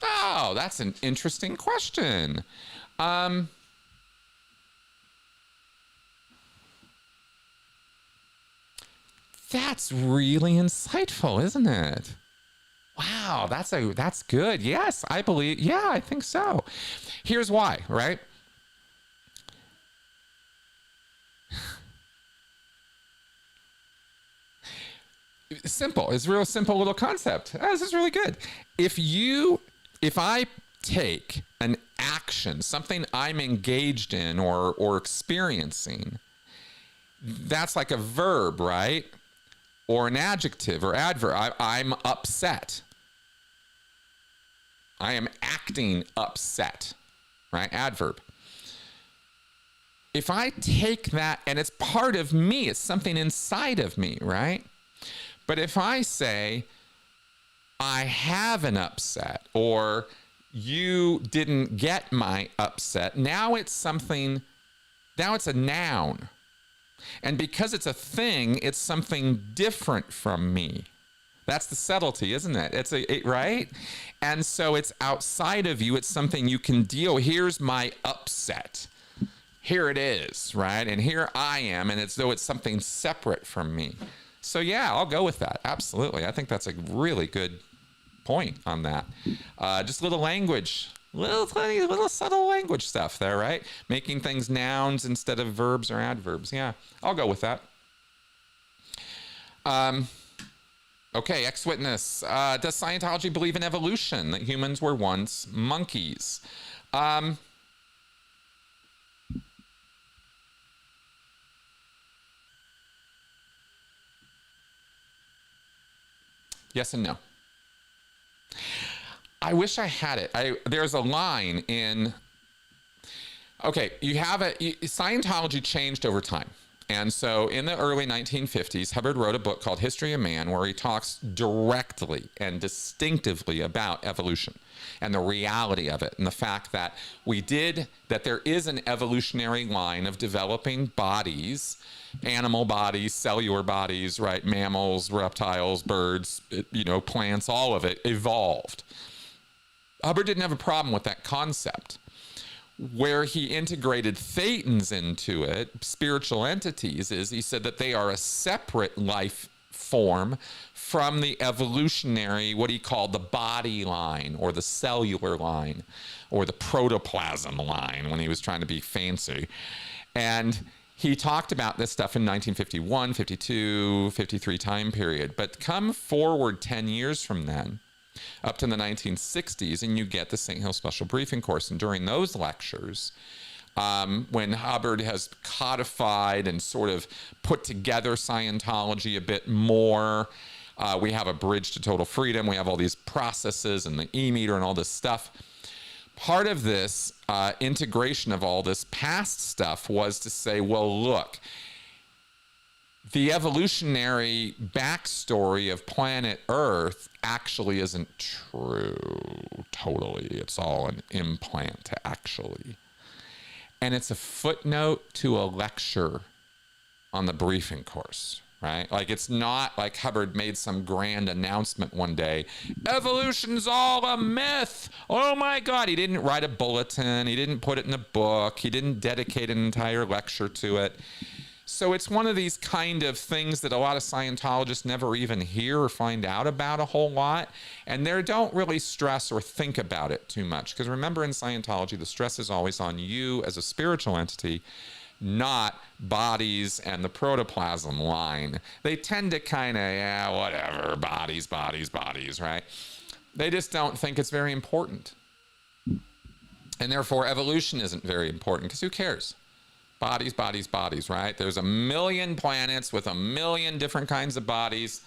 Oh, that's an interesting question. That's really insightful, isn't it? Wow, that's good. Yes, I believe. Yeah, I think so. Here's why, right? Simple. It's a real simple little concept. This is really good. If I take an action, something I'm engaged in or experiencing, that's like a verb, right? Or an adjective or adverb. I'm upset. I am acting upset, right? Adverb. If I take that, and it's part of me, it's something inside of me, right? But if I say, I have an upset, or you didn't get my upset, now it's a noun. And because it's a thing, it's something different from me. That's the subtlety, isn't it? Right? And so it's outside of you. It's something you can deal. Here's my upset. Here it is, right? And here I am, and it's though it's something separate from me. So yeah, I'll go with that. Absolutely. I think that's a really good point on that. Just a little language. Little subtle language stuff there, right? Making things nouns instead of verbs or adverbs. Yeah, I'll go with that. Okay, ex-witness. Does Scientology believe in evolution, that humans were once monkeys? Yes and no. I wish I had it. There's a line in, okay, Scientology changed over time. And so in the early 1950s, Hubbard wrote a book called History of Man, where he talks directly and distinctively about evolution and the reality of it, and the fact that there is an evolutionary line of developing bodies, animal bodies, cellular bodies, right? Mammals, reptiles, birds, plants, all of it evolved. Hubbard didn't have a problem with that concept. Where he integrated thetans into it, spiritual entities, is he said that they are a separate life form from the evolutionary, what he called the body line, or the cellular line, or the protoplasm line, when he was trying to be fancy. And he talked about this stuff in 1951, 52, 53 time period. But come forward 10 years from then, up to the 1960s, and you get the St. Hill Special Briefing Course. And during those lectures, when Hubbard has codified and sort of put together Scientology a bit more, we have a bridge to total freedom. We have all these processes and the e-meter and all this stuff. Part of this integration of all this past stuff was to say, well, look, the evolutionary backstory of planet Earth actually isn't true totally. It's all an implant, actually. And it's a footnote to a lecture on the briefing course, right? Like, it's not like Hubbard made some grand announcement one day, evolution's all a myth. Oh my God. He didn't write a bulletin. He didn't put it in a book. He didn't dedicate an entire lecture to it. So it's one of these kind of things that a lot of Scientologists never even hear or find out about a whole lot. And they don't really stress or think about it too much. Because remember, in Scientology, the stress is always on you as a spiritual entity, not bodies and the protoplasm line. They tend to kind of, whatever, bodies, right? They just don't think it's very important. And therefore, evolution isn't very important, because who cares? Bodies, right? There's a million planets with a million different kinds of bodies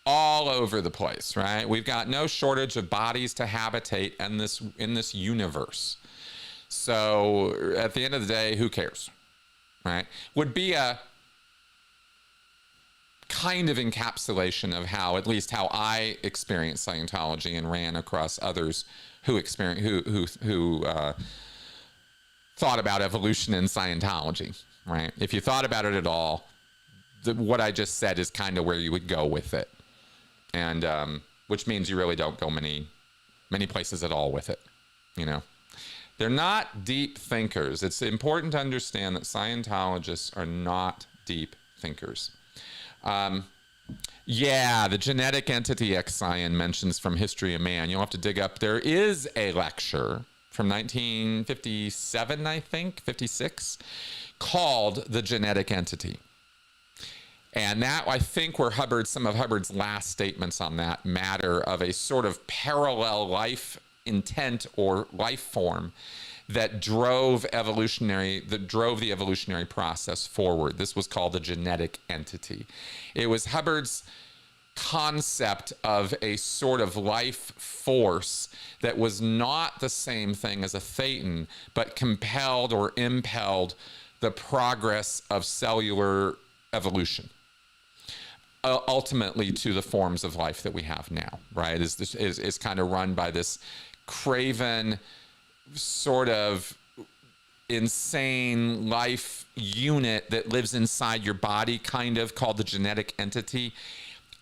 all over the place, right? We've got no shortage of bodies to habitate in this universe. So at the end of the day, who cares, right? Would be a kind of encapsulation of at least how I experienced Scientology and ran across others who thought about evolution in Scientology, right? If you thought about it at all, what I just said is kind of where you would go with it. And which means you really don't go many places at all with it, They're not deep thinkers. It's important to understand that Scientologists are not deep thinkers. The genetic entity X-Scion mentions from History of Man. You'll have to dig up. There is a lecture from 1957, I think, 56, called The Genetic Entity. And that, I think, were some of Hubbard's last statements on that matter of a sort of parallel life intent or life form that drove the evolutionary process forward. This was called the genetic entity. It was Hubbard's concept of a sort of life force that was not the same thing as a thetan, but compelled or impelled the progress of cellular evolution, ultimately to the forms of life that we have now, right? Is kind of run by this craven, sort of insane life unit that lives inside your body, kind of, called the genetic entity.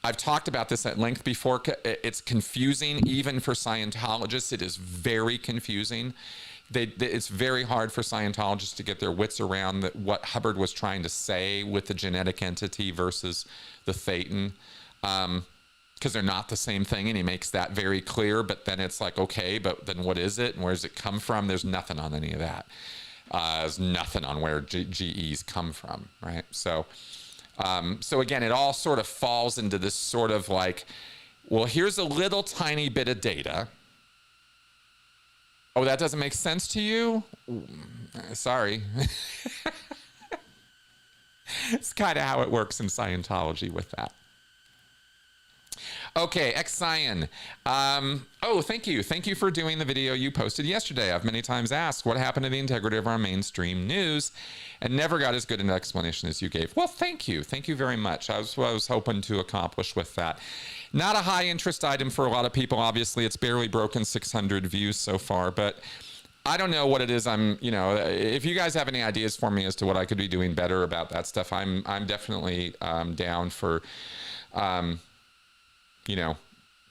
I've talked about this at length before. It's confusing, even for Scientologists. It is very confusing. It's very hard for Scientologists to get their wits around what Hubbard was trying to say with the genetic entity versus the thetan, because they're not the same thing, and he makes that very clear. But then it's like, okay, but then what is it, and where does it come from? There's nothing on any of that. There's nothing on where GEs come from, right? So again, it all sort of falls into this sort of like, well, here's a little tiny bit of data. Oh, that doesn't make sense to you? Sorry. It's kind of how it works in Scientology with that. Okay, Xian. Oh, thank you. Thank you for doing the video you posted yesterday. I've many times asked what happened to the integrity of our mainstream news and never got as good an explanation as you gave. Well, thank you. Thank you very much. I was hoping to accomplish with that. Not a high interest item for a lot of people. Obviously, it's barely broken 600 views so far, but I don't know what it is. If you guys have any ideas for me as to what I could be doing better about that stuff, I'm definitely down for,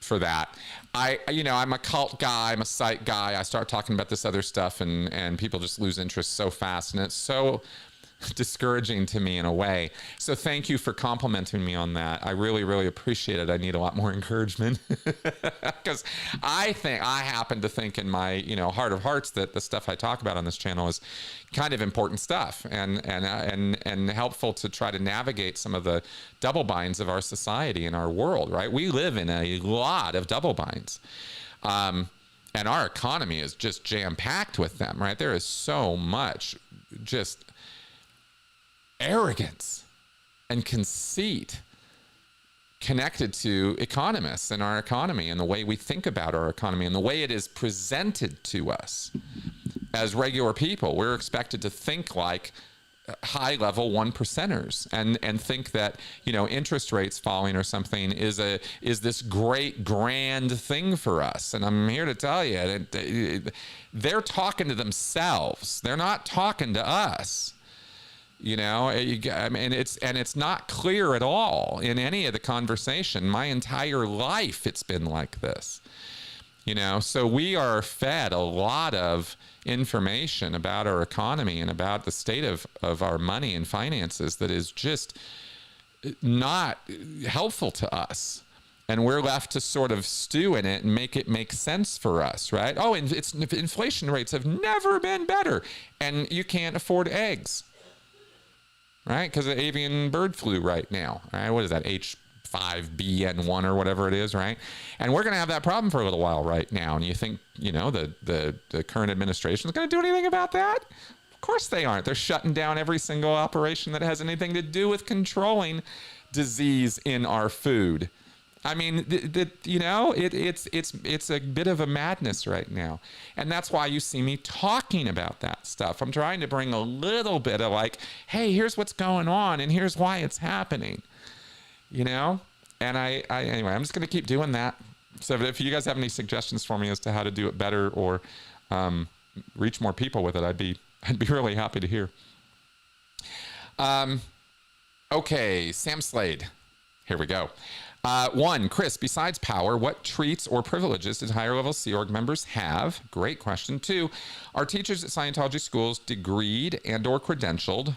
for that. I'm a cult guy. I'm a site guy. I start talking about this other stuff and people just lose interest so fast. And it's so discouraging to me in a way. So thank you for complimenting me on that. I really, really appreciate it. I need a lot more encouragement because I happen to think in my, heart of hearts that the stuff I talk about on this channel is kind of important stuff and helpful to try to navigate some of the double binds of our society and our world, right? We live in a lot of double binds. And our economy is just jam-packed with them, right? There is so much just arrogance and conceit connected to economists and our economy and the way we think about our economy and the way it is presented to us as regular people. We're expected to think like high-level one percenters and think that interest rates falling or something is this great grand thing for us. And I'm here to tell you that they're talking to themselves. They're not talking to us. It's not clear at all in any of the conversation. My entire life, it's been like this, so we are fed a lot of information about our economy and about the state of our money and finances that is just not helpful to us. And we're left to sort of stew in it and make it make sense for us, right? Oh, and inflation rates have never been better. And you can't afford eggs. Right? Because of avian bird flu right now. Right? What is that? H5BN1 or whatever it is, right? And we're going to have that problem for a little while right now. And you think, the current administration is going to do anything about that? Of course they aren't. They're shutting down every single operation that has anything to do with controlling disease in our food. I mean, it's a bit of a madness right now. And that's why you see me talking about that stuff. I'm trying to bring a little bit of like, hey, here's what's going on and here's why it's happening, And anyway, I'm just going to keep doing that. So if you guys have any suggestions for me as to how to do it better or reach more people with it, I'd be really happy to hear. Okay, Sam Slade. Here we go. 1, Chris, besides power, what treats or privileges did higher level Sea Org members have? Great question. 2, are teachers at Scientology schools degreed and or credentialed?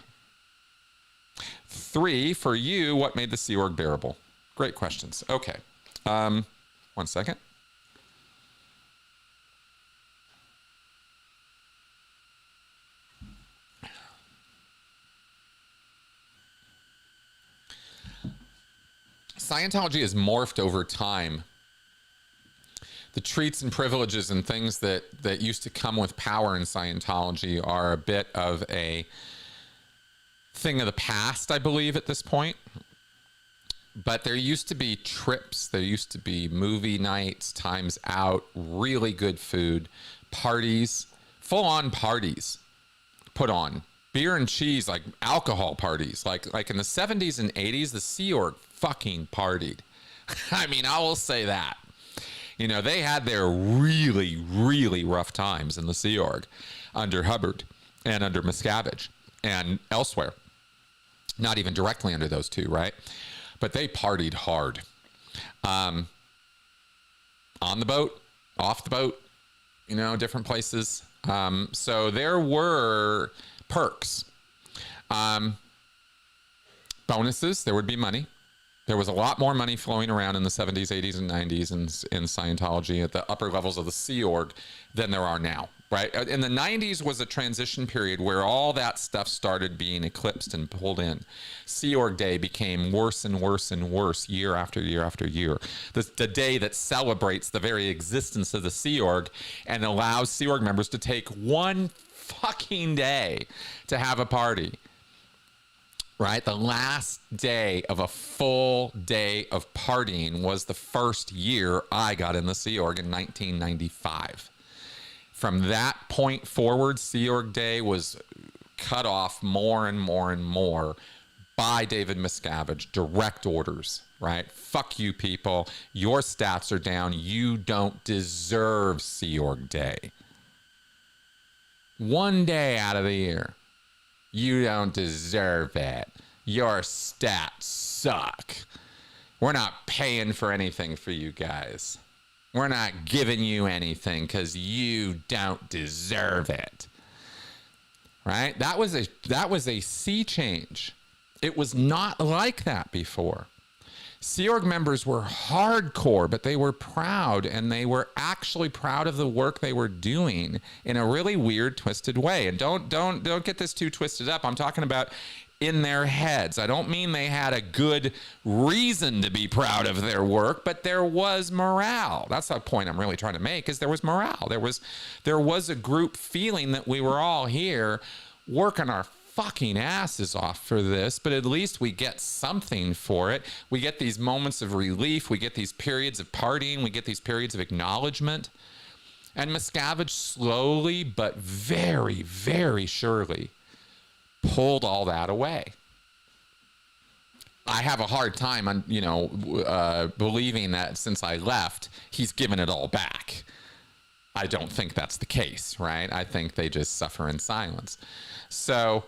3, for you, what made the Sea Org bearable? Great questions. Okay. 1 second. Scientology has morphed over time. The treats and privileges and things that used to come with power in Scientology are a bit of a thing of the past, I believe, at this point. But there used to be trips, there used to be movie nights, times out, really good food, parties, full-on parties put on. Beer and cheese, like alcohol parties. Like in the 70s and 80s, the Sea Org fucking partied. I mean, I will say that. They had their really, really rough times in the Sea Org under Hubbard and under Miscavige and elsewhere. Not even directly under those two, right? But they partied hard. On the boat, off the boat, different places. So there were perks. Bonuses, there would be money. There was a lot more money flowing around in the 70s, 80s, and 90s in Scientology at the upper levels of the Sea Org than there are now, right? In the 90s was a transition period where all that stuff started being eclipsed and pulled in. Sea Org Day became worse and worse and worse year after year after year. The day that celebrates the very existence of the Sea Org and allows Sea Org members to take one fucking day to have a party. right? The last day of a full day of partying was the first year I got in the Sea Org in 1995. From that point forward, Sea Org Day was cut off more and more and more by David Miscavige, direct orders, right? Fuck you people. Your stats are down. You don't deserve Sea Org Day. One day out of the year. You don't deserve it. Your stats suck. We're not paying for anything for you guys. We're not giving you anything because you don't deserve it. Right? That was a sea change. It was not like that before. Sea Org members were hardcore, but they were proud, and they were actually proud of the work they were doing in a really weird, twisted way. And don't get this too twisted up. I'm talking about in their heads. I don't mean they had a good reason to be proud of their work, but there was morale. That's the point I'm really trying to make, is there was morale. There was a group feeling that we were all here working our fucking asses off for this, but at least we get something for it. We get these moments of relief. We get these periods of partying. We get these periods of acknowledgement. And Miscavige slowly but very, very surely pulled all that away. I have a hard time believing that since I left, he's given it all back. I don't think that's the case, right? I think they just suffer in silence. So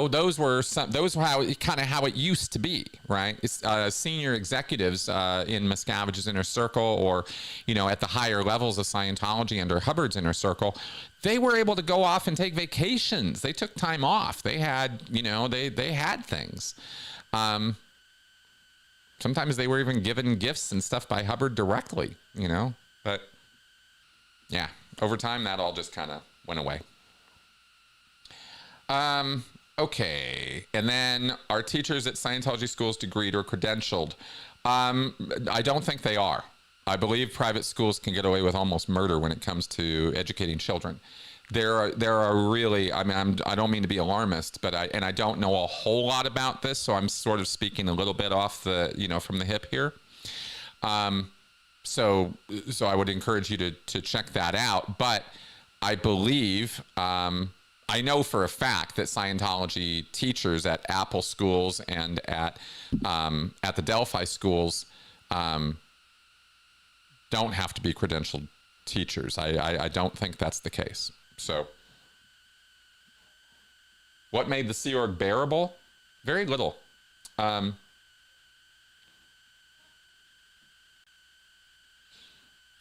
those were how it used to be, right? It's, senior executives in Miscavige's inner circle, or at the higher levels of Scientology under Hubbard's inner circle, they were able to go off and take vacations. They took time off. They had they had things. Sometimes they were even given gifts and stuff by Hubbard directly, But yeah, over time that all just kind of went away. Okay. And then, are teachers at Scientology schools degreed or credentialed? I don't think they are. I believe private schools can get away with almost murder when it comes to educating children. There are really, I don't mean to be alarmist, but I don't know a whole lot about this, so I'm sort of speaking a little bit off the, from the hip here. So I would encourage you to check that out. But I believe, I know for a fact that Scientology teachers at Apple schools and at the Delphi schools don't have to be credentialed teachers. I don't think that's the case. So what made the Sea Org bearable? Very little.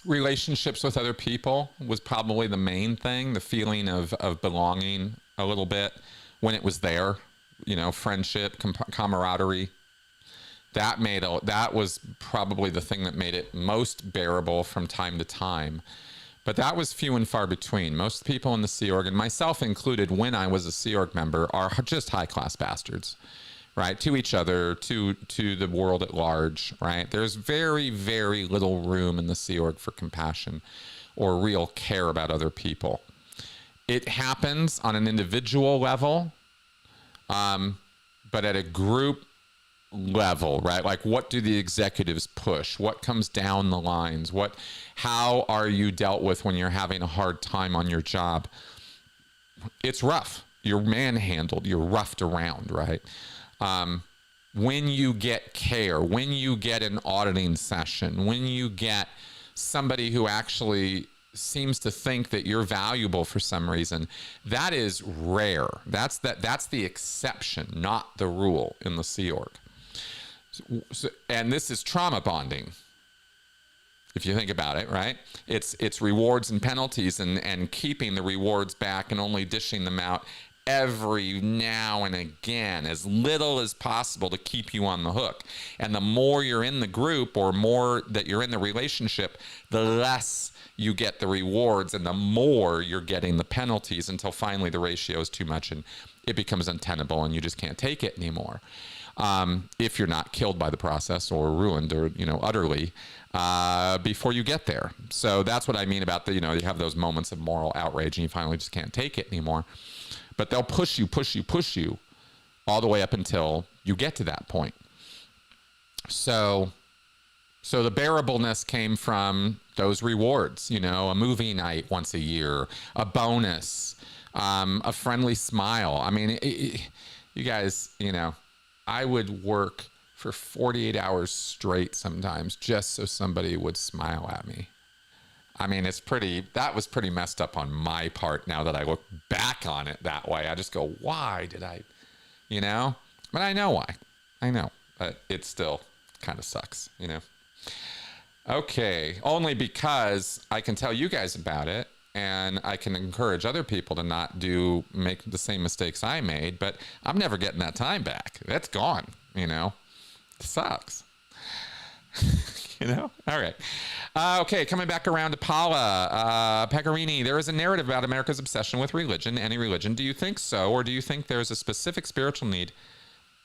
Relationships with other people was probably the main thing. The feeling of belonging a little bit when it was there, friendship, camaraderie. That was probably the thing that made it most bearable from time to time. But that was few and far between. Most people in the Sea Org, and myself included when I was a Sea Org member, are just high-class bastards, right? To each other, to the world at large, right? There's very, very little room in the Sea Org for compassion or real care about other people. It happens on an individual level, but at a group level, right? Like, what do the executives push? What comes down the lines? How are you dealt with when you're having a hard time on your job? It's rough. You're manhandled. You're roughed around, right? When you get care, when you get an auditing session, when you get somebody who actually seems to think that you're valuable for some reason, that is rare. That's the exception, not the rule in the Sea Org. And this is trauma bonding, if you think about it, right? It's rewards and penalties, and keeping the rewards back and only dishing them out every now and again, as little as possible, to keep you on the hook. And the more you're in the group, or more that you're in the relationship, the less you get the rewards and the more you're getting the penalties, until finally the ratio is too much and it becomes untenable and you just can't take it anymore. If you're not killed by the process or ruined or, utterly, before you get there. So that's what I mean about you have those moments of moral outrage and you finally just can't take it anymore. but they'll push you all the way up until you get to that point. So the bearableness came from those rewards, you know, a movie night once a year, a bonus, a friendly smile. I mean, you guys, you know, I would work for 48 hours straight sometimes just so somebody would smile at me. I mean, that was pretty messed up on my part now that I look back on it that way. I just go, why did I, you know? But I know why. I know. But it still kind of sucks, you know? Okay, only because I can tell you guys about it and I can encourage other people to not make the same mistakes I made, but I'm never getting that time back. That's gone, you know? It sucks. You know? All right. Okay, coming back around to Paula Pecorini. There is a narrative about America's obsession with religion, any religion. Do you think so, or do you think there's a specific spiritual need?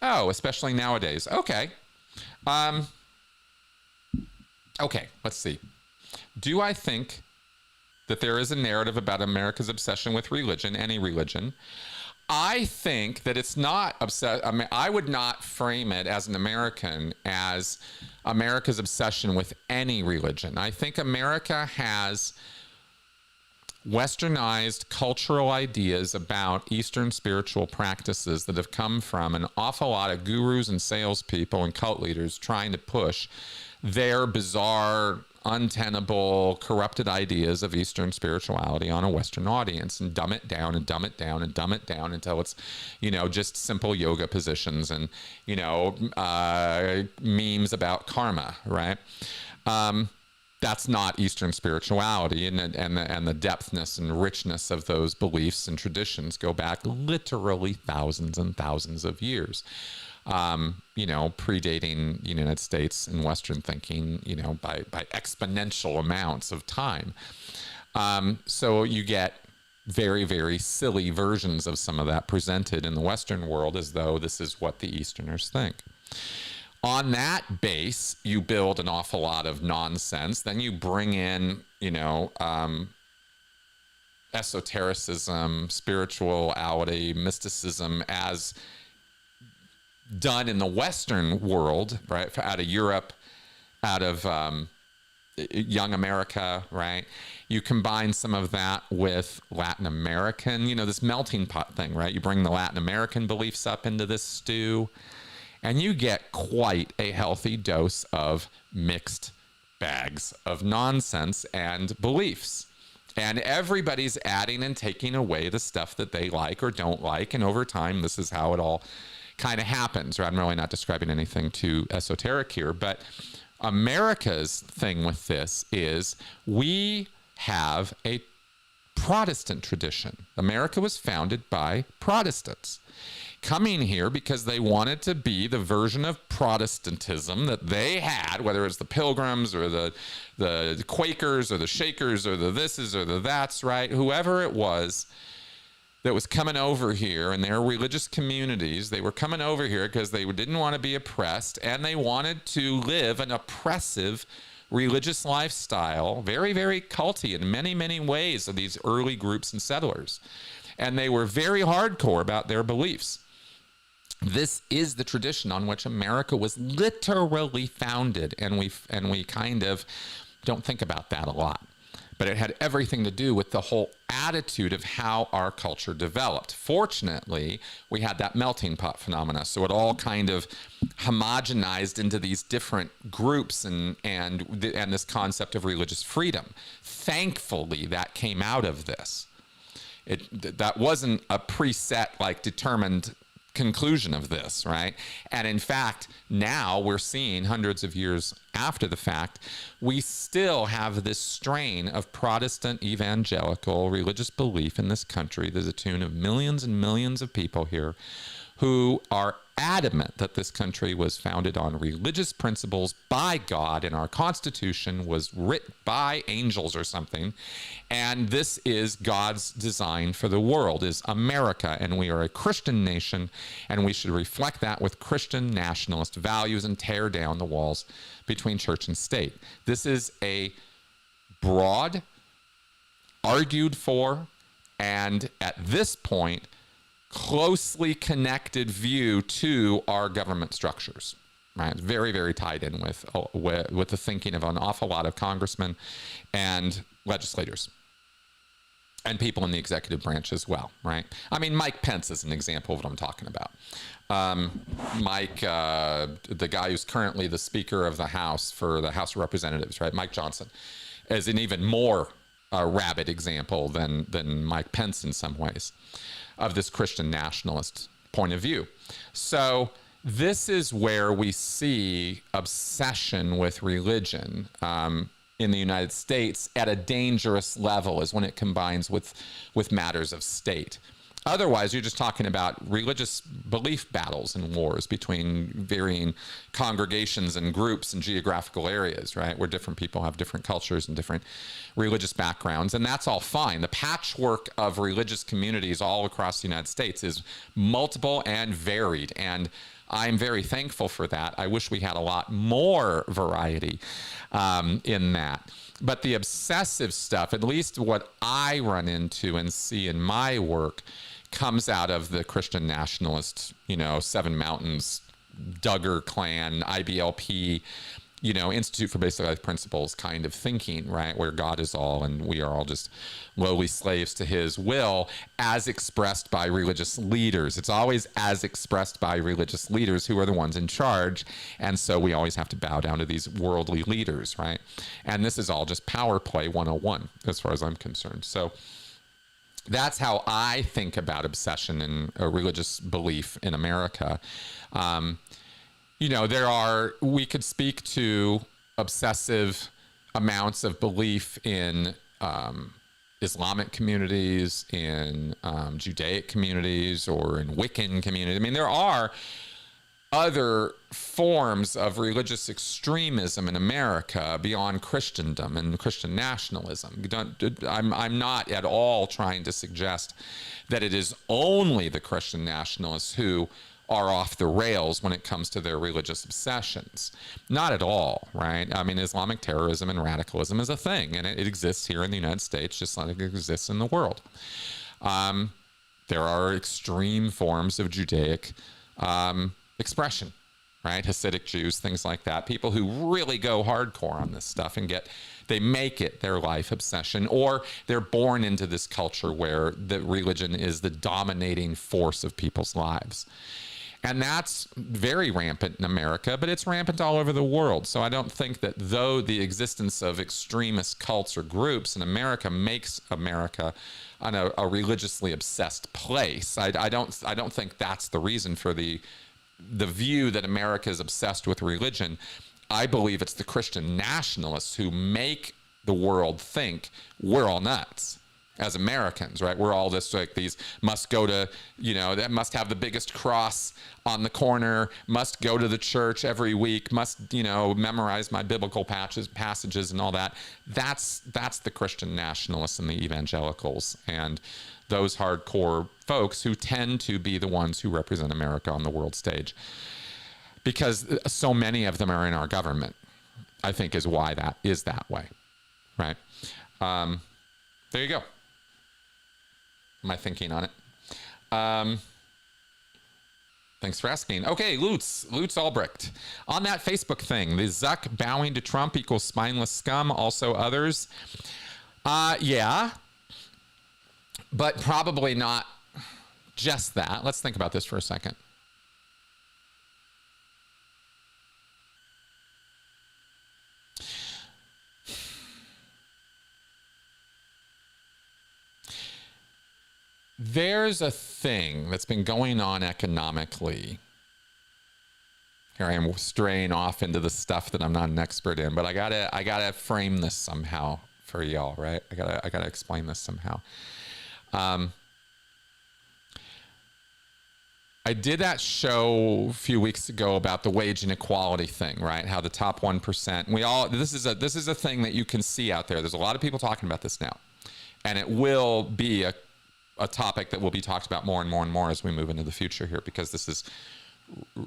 Oh, especially nowadays. Okay. Okay, let's see. Do I think that there is a narrative about America's obsession with religion, any religion? I think that it's not I would not frame it as an American as America's obsession with any religion. I think America has westernized cultural ideas about Eastern spiritual practices that have come from an awful lot of gurus and salespeople and cult leaders trying to push their bizarre, untenable, corrupted ideas of Eastern spirituality on a Western audience and dumb it down and dumb it down and dumb it down until it's, you know, just simple yoga positions and, you know, memes about karma, right? That's not Eastern spirituality, and the depthness and richness of those beliefs and traditions go back literally thousands and thousands of years. You know, predating the United States and Western thinking, you know, by exponential amounts of time. So you get very, very silly versions of some of that presented in the Western world as though this is what the Easterners think. On that base, you build an awful lot of nonsense. Then you bring in, you know, esotericism, spirituality, mysticism as done in the Western world, right? Out of Europe, out of young America, right? You combine some of that with Latin American, you know, this melting pot thing, right? You bring the Latin American beliefs up into this stew, and you get quite a healthy dose of mixed bags of nonsense and beliefs. And everybody's adding and taking away the stuff that they like or don't like. And over time, this is how it all kind of happens. Right? I'm really not describing anything too esoteric here, but America's thing with this is we have a Protestant tradition. America was founded by Protestants coming here because they wanted to be the version of Protestantism that they had, whether it's the Pilgrims or the Quakers or the Shakers or the thises or the that's, right? Whoever it was that was coming over here in their religious communities, they were coming over here because they didn't want to be oppressed and they wanted to live an oppressive religious lifestyle, very, very culty in many, many ways of these early groups and settlers. And they were very hardcore about their beliefs. This is the tradition on which America was literally founded, and we kind of don't think about that a lot. But it had everything to do with the whole attitude of how our culture developed. Fortunately, we had that melting pot phenomena, so it all kind of homogenized into these different groups and this concept of religious freedom. Thankfully, that came out of this. That wasn't a preset, like determined conclusion of this, right? And in fact, now we're seeing hundreds of years after the fact, we still have this strain of Protestant evangelical religious belief in this country. There's a tune of millions and millions of people here who are adamant that this country was founded on religious principles by God, and our Constitution was written by angels or something, and this is God's design for the world, is America, and we are a Christian nation, and we should reflect that with Christian nationalist values and tear down the walls between church and state. This is a broad, argued for, and at this point, closely connected view to our government structures. Right, it's very, very tied in with the thinking of an awful lot of congressmen and legislators and people in the executive branch as well, right? I mean, Mike Pence is an example of what I'm talking about. Mike, the guy who's currently the Speaker of the House for the House of Representatives, right? Mike Johnson is an even more rabid example than Mike Pence in some ways of this Christian nationalist point of view. So this is where we see obsession with religion in the United States at a dangerous level, is when it combines with matters of state. Otherwise, you're just talking about religious belief battles and wars between varying congregations and groups and geographical areas, right? Where different people have different cultures and different religious backgrounds, and that's all fine. The patchwork of religious communities all across the United States is multiple and varied, and I'm very thankful for that. I wish we had a lot more variety in that. But the obsessive stuff, at least what I run into and see in my work, comes out of the Christian nationalist, Seven Mountains, Duggar Clan, IBLP, Institute for Basic Life Principles kind of thinking, right? Where God is all and we are all just lowly slaves to his will, as expressed by religious leaders. It's always as expressed by religious leaders who are the ones in charge. And so we always have to bow down to these worldly leaders, right? And this is all just power play 101, as far as I'm concerned. So that's how I think about obsession and religious belief in America. We could speak to obsessive amounts of belief in Islamic communities, in Judaic communities, or in Wiccan communities. I mean, there are other forms of religious extremism in America beyond Christendom and Christian nationalism. I'm not at all trying to suggest that it is only the Christian nationalists who are off the rails when it comes to their religious obsessions. Not at all, right? I mean, Islamic terrorism and radicalism is a thing, and it exists here in the United States just like it exists in the world. There are extreme forms of Judaic expression, right? Hasidic Jews, things like that. People who really go hardcore on this stuff and they make it their life obsession, or they're born into this culture where the religion is the dominating force of people's lives. And that's very rampant in America, but it's rampant all over the world. So I don't think that though the existence of extremist cults or groups in America makes America a religiously obsessed place. I don't think that's the reason for the view that America is obsessed with religion. I believe it's the Christian nationalists who make the world think we're all nuts as Americans, right? We're all this, like, these must go to, that must have the biggest cross on the corner, must go to the church every week, must, memorize my biblical passages and all that. That's the Christian nationalists and the evangelicals and those hardcore folks who tend to be the ones who represent America on the world stage, because so many of them are in our government, I think is why that is that way, right? There you go. My thinking on it. Thanks for asking. Okay, Lutz Albrecht. On that Facebook thing, the Zuck bowing to Trump equals spineless scum, also others. Yeah, but probably not just that. Let's think about this for a second. There's a thing that's been going on economically. Here I am straying off into the stuff that I'm not an expert in, but I gotta frame this somehow for y'all, right? I gotta explain this somehow. I did that show a few weeks ago about the wage inequality thing, right? How the top 1%. This is a thing that you can see out there. There's a lot of people talking about this now, and it will be a topic that will be talked about more and more and more as we move into the future here, because this is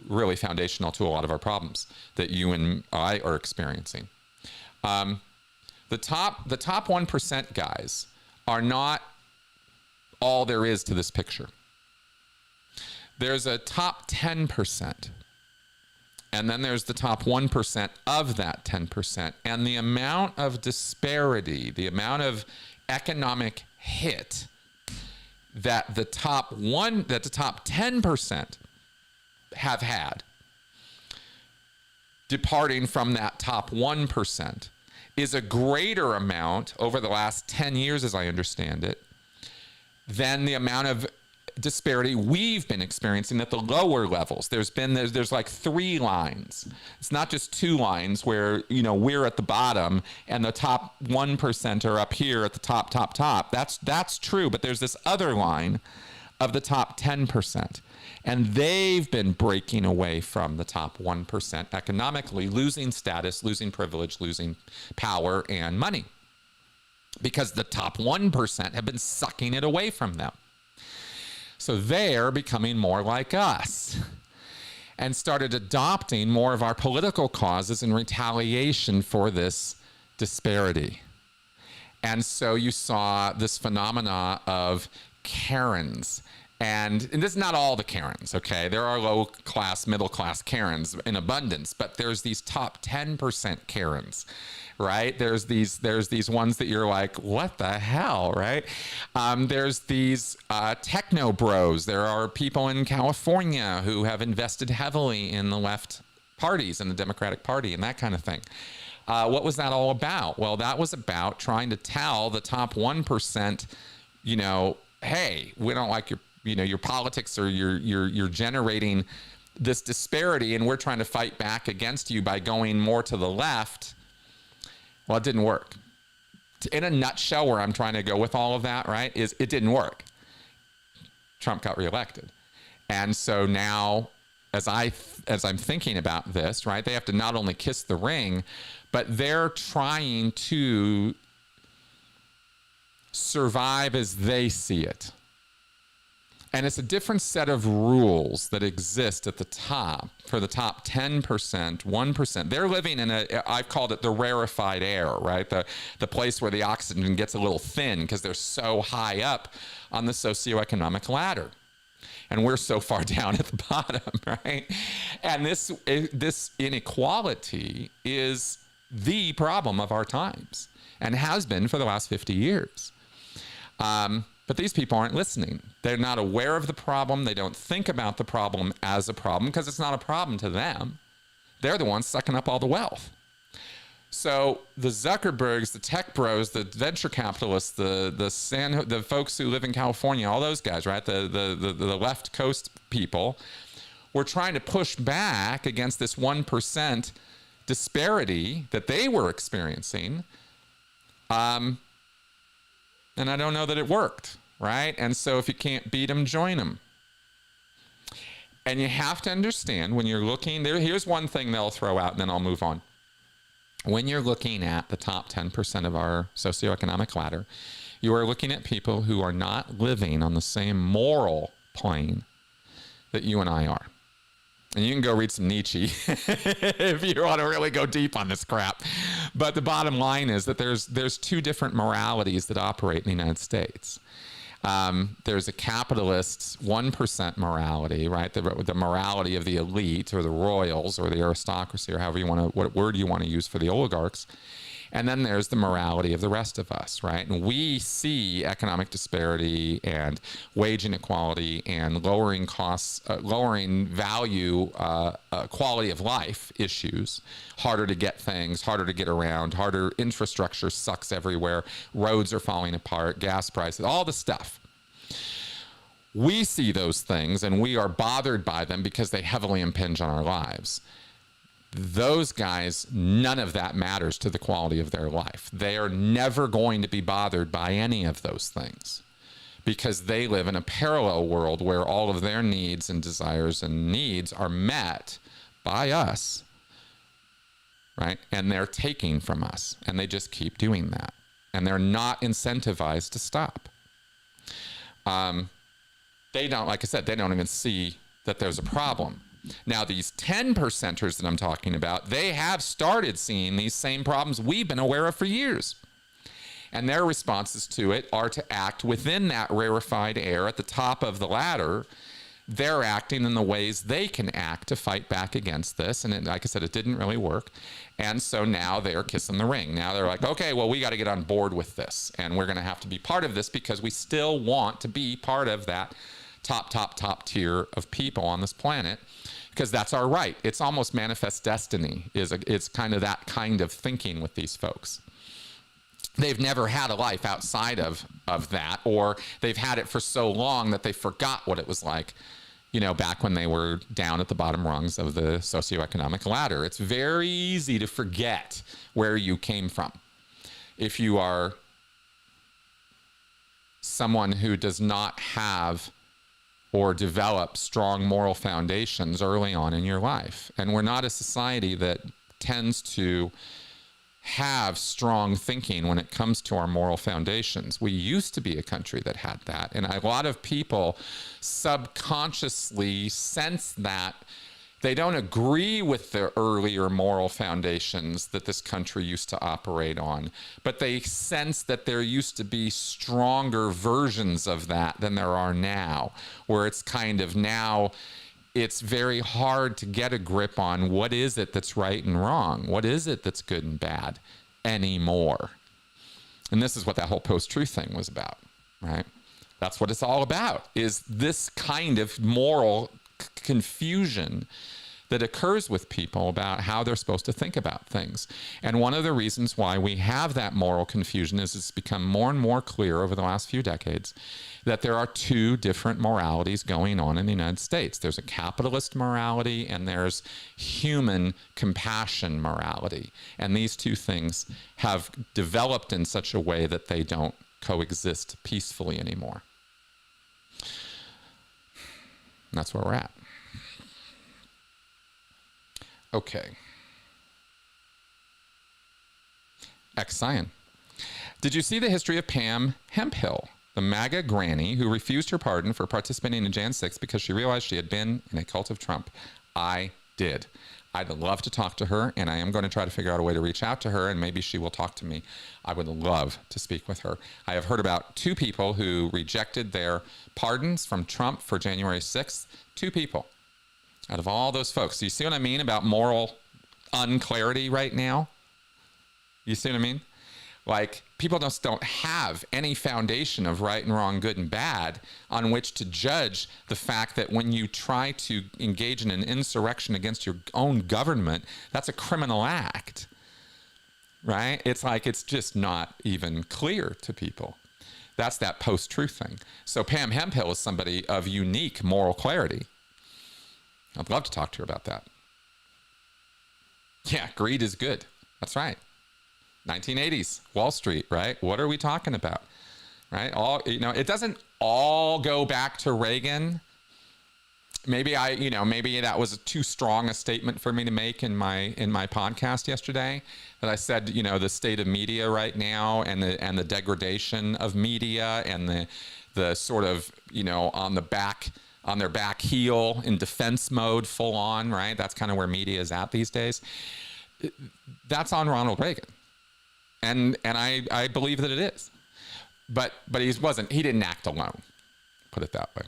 really foundational to a lot of our problems that you and I are experiencing. The top 1% guys are not all there is to this picture. there's a top 10%. And then there's the top 1% of that 10%. And the amount of disparity, the amount of economic hit that the top 10% have had, departing from that top 1%, is a greater amount over the last 10 years, as I understand it, than the amount of disparity we've been experiencing at the lower levels. There's like 3 lines. It's not just 2 lines where, you know, we're at the bottom and the top 1% are up here at the top. That's true, but there's this other line of the top 10%. And they've been breaking away from the top 1% economically, losing status, losing privilege, losing power and money, because the top 1% have been sucking it away from them. So they're becoming more like us and started adopting more of our political causes in retaliation for this disparity. And so you saw this phenomena of Karens. And this is not all the Karens, okay? There are low-class, middle-class Karens in abundance, but there's these top 10% Karens, right? There's these ones that you're like, what the hell, right? There's these techno bros. There are people in California who have invested heavily in the left parties, in the Democratic Party, and that kind of thing. What was that all about? Well, that was about trying to tell the top 1%, you know, hey, we don't like your politics, or you're generating this disparity, and we're trying to fight back against you by going more to the left. Well, it didn't work. In a nutshell, where I'm trying to go with all of that, right, is it didn't work. Trump got reelected. And so now, as I'm thinking about this, right, they have to not only kiss the ring, but they're trying to survive as they see it. And it's a different set of rules that exist at the top for the top 10%, 1%. They're living in I've called it the rarefied air, right? The place where the oxygen gets a little thin because they're so high up on the socioeconomic ladder. And we're so far down at the bottom, right? And this inequality is the problem of our times, and has been for the last 50 years. But these people aren't listening. They're not aware of the problem. They don't think about the problem as a problem, because it's not a problem to them. They're the ones sucking up all the wealth. So the Zuckerbergs, the tech bros, the venture capitalists, the folks who live in California, all those guys, right? The left coast people were trying to push back against this 1% disparity that they were experiencing. And I don't know that it worked, right? And so if you can't beat them, join them. And you have to understand, when you're looking there, here's one thing they'll throw out, and then I'll move on. When you're looking at the top 10% of our socioeconomic ladder, you are looking at people who are not living on the same moral plane that you and I are. And you can go read some Nietzsche if you want to really go deep on this crap. But the bottom line is that there's 2 different moralities that operate in the United States. There's a capitalist 1% morality, right? The morality of the elite, or the royals, or the aristocracy, or however you want to, what word you want to use for the oligarchs. And then there's the morality of the rest of us, right? And we see economic disparity and wage inequality and lowering costs, lowering value, quality of life issues, harder to get things, harder to get around, harder infrastructure sucks everywhere, roads are falling apart, gas prices, all the stuff. We see those things and we are bothered by them because they heavily impinge on our lives. Those guys, none of that matters to the quality of their life. They are never going to be bothered by any of those things, because they live in a parallel world where all of their needs and desires and needs are met by us, right? And they're taking from us, and they just keep doing that. And they're not incentivized to stop. They don't, like I said, they don't even see that there's a problem. Now, these 10%ers that I'm talking about, they have started seeing these same problems we've been aware of for years. And their responses to it are to act within that rarefied air at the top of the ladder they're acting in the ways they can act to fight back against this. And like I said, it didn't really work. And so now they're kissing the ring. Now they're like, okay, well, we got to get on board with this. And we're going to have to be part of this because we still want to be part of that top tier of people on this planet, because that's our right. It's almost manifest destiny. It's kind of that kind of thinking with these folks. They've never had a life outside of that, or they've had it for so long that they forgot what it was like, back when they were down at the bottom rungs of the socioeconomic ladder. It's very easy to forget where you came from. If you are someone who does not have or develop strong moral foundations early on in your life. And we're not a society that tends to have strong thinking when it comes to our moral foundations. We used to be a country that had that, and a lot of people subconsciously sense that they don't agree with the earlier moral foundations that this country used to operate on, but they sense that there used to be stronger versions of that than there are now, where it's kind of now it's very hard to get a grip on what is it that's right and wrong, what is it that's good and bad anymore. And this is what that whole post-truth thing was about, right? That's what it's all about, is this kind of moral confusion that occurs with people about how they're supposed to think about things. And one of the reasons why we have that moral confusion is it's become more and more clear over the last few decades that there are two different moralities going on in the United States. There's a capitalist morality and there's human compassion morality. And these two things have developed in such a way that they don't coexist peacefully anymore. And that's where we're at. Okay. Ex-Scion. Did you see the history of Pam Hemphill, the MAGA granny who refused her pardon for participating in Jan 6 because she realized she had been in a cult of Trump? I did. I'd love to talk to her, and I am going to try to figure out a way to reach out to her, and maybe she will talk to me. I would love to speak with her. I have heard about 2 people who rejected their pardons from Trump for January 6th. 2 people out of all those folks. So you see what I mean about moral unclarity right now? You see what I mean? Like, people just don't have any foundation of right and wrong, good and bad on which to judge the fact that when you try to engage in an insurrection against your own government, that's a criminal act, right? It's like, it's just not even clear to people. That's that post-truth thing. So Pam Hemphill is somebody of unique moral clarity. I'd love to talk to her about that. Yeah, greed is good. That's right. 1980s, Wall Street, right? What are we talking about, right? It doesn't all go back to Reagan. Maybe maybe that was too strong a statement for me to make in my podcast yesterday, that I said, the state of media right now and the degradation of media and the sort of, on their back heel in defense mode, full on, right? That's kind of where media is at these days. That's on Ronald Reagan. And I believe that it is. But he didn't act alone. Put it that way.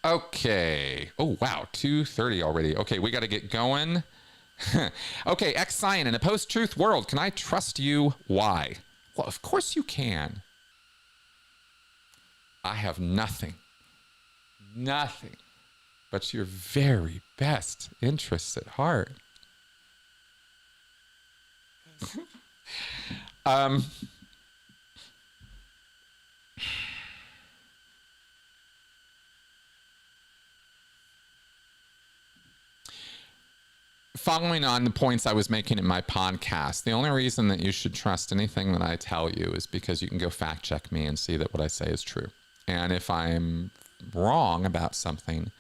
Okay. Oh, wow. 2:30 already. Okay, we got to get going. Okay, Ex-Scion, in a post-truth world, can I trust you? Why? Well, of course you can. I have nothing but your very best interests at heart. Following on the points I was making in my podcast, the only reason that you should trust anything that I tell you is because you can go fact check me and see that what I say is true. And if I'm wrong about something,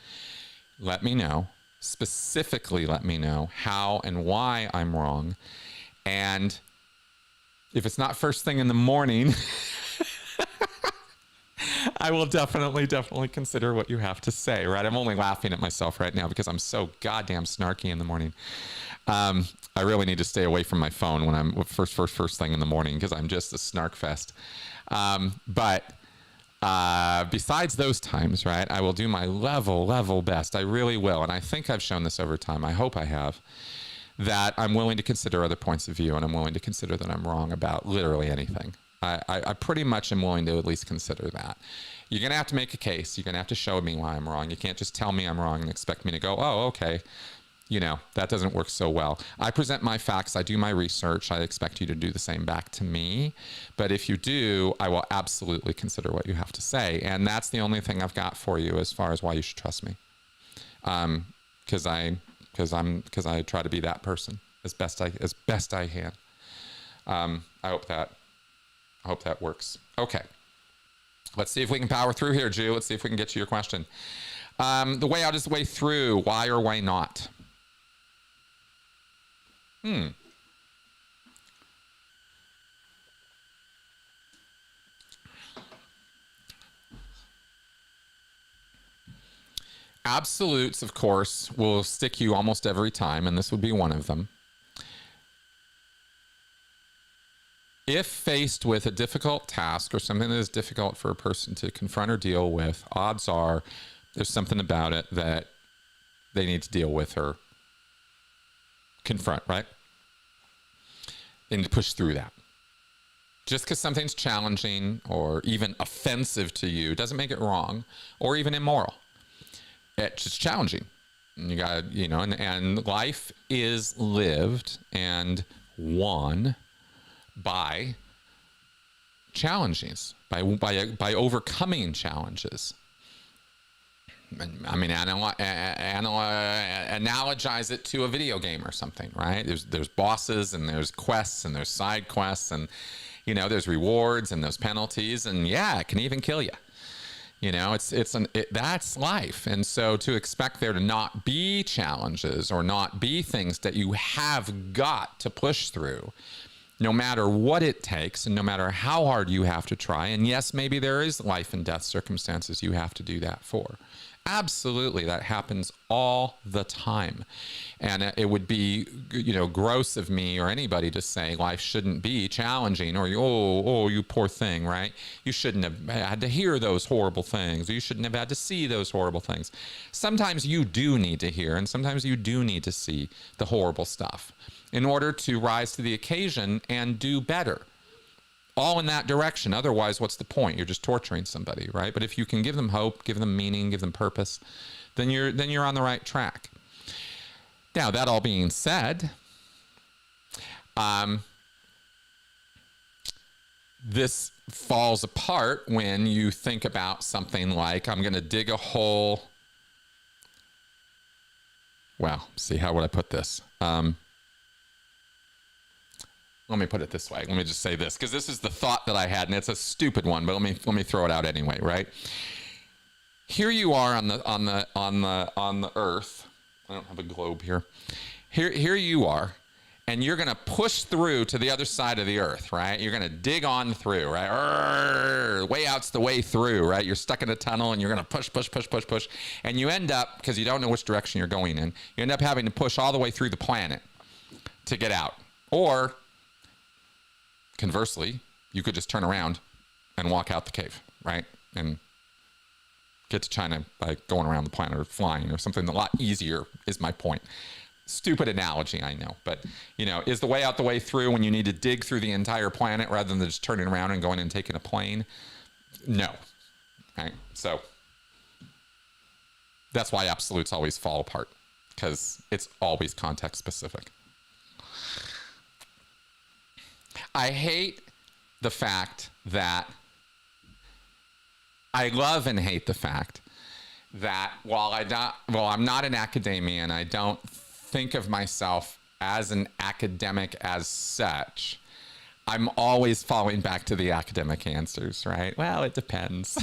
let me know. Specifically, let me know how and why I'm wrong. And if it's not first thing in the morning, I will definitely consider what you have to say, right? I'm only laughing at myself right now because I'm so goddamn snarky in the morning. I really need to stay away from my phone when I'm first thing in the morning because I'm just a snark fest. But Besides those times, right, I will do my level best. I really will. And I think I've shown this over time. I hope I have. That I'm willing to consider other points of view, and I'm willing to consider that I'm wrong about literally anything. I pretty much am willing to at least consider that. You're going to have to make a case. You're going to have to show me why I'm wrong. You can't just tell me I'm wrong and expect me to go, oh, okay. You know, that doesn't work so well. I present my facts. I do my research. I expect you to do the same back to me. But if you do, I will absolutely consider what you have to say. And that's the only thing I've got for you as far as why you should trust me. Because I try to be that person as best I can. I hope that works. Okay. Let's see if we can power through here, Jew. Let's see if we can get to your question. The way out is the way through. Why or why not? Absolutes, of course, will stick you almost every time, and this would be one of them. If faced with a difficult task or something that is difficult for a person to confront or deal with, odds are there's something about it that they need to deal with or confront, right? They need to push through that. Just because something's challenging or even offensive to you doesn't make it wrong or even immoral. It's just challenging. And you got, you know, and life is lived and won by challenges, by overcoming challenges. I mean, analogize it to a video game or something, right? There's bosses and there's quests and there's side quests and, you know, there's rewards and there's penalties and yeah, it can even kill you. You know, that's life. And so to expect there to not be challenges or not be things that you have got to push through, no matter what it takes and no matter how hard you have to try. And yes, maybe there is life and death circumstances you have to do that for. Absolutely, that happens all the time. And it would be, you know, gross of me or anybody to say life shouldn't be challenging or, oh, you poor thing, right? You shouldn't have had to hear those horrible things. Or you shouldn't have had to see those horrible things. Sometimes you do need to hear and sometimes you do need to see the horrible stuff in order to rise to the occasion and do better. All in that direction. Otherwise, what's the point? You're just torturing somebody, right? But if you can give them hope, give them meaning, give them purpose, then you're on the right track. Now, that all being said, this falls apart when you think about something like, I'm going to dig a hole. Well, see, how would I put this? Let me put it this way. Let me just say this, because this is the thought that I had, and it's a stupid one, but let me throw it out anyway, right? Here you are on the Earth. I don't have a globe here. Here you are, and you're going to push through to the other side of the Earth, right? You're going to dig on through, right? Way out's the way through, right? You're stuck in a tunnel, and you're going to push, and you end up, because you don't know which direction you're going in, you end up having to push all the way through the planet to get out, or conversely, you could just turn around and walk out the cave, right? And get to China by going around the planet or flying or something a lot easier is my point. Stupid analogy, I know. But, you know, is the way out the way through when you need to dig through the entire planet rather than just turning around and going and taking a plane? No. Right? So that's why absolutes always fall apart, because it's always context specific. I hate the fact that I love and hate the fact that while I'm not an academia and I don't think of myself as an academic as such, I'm always falling back to the academic answers, right? Well, it depends.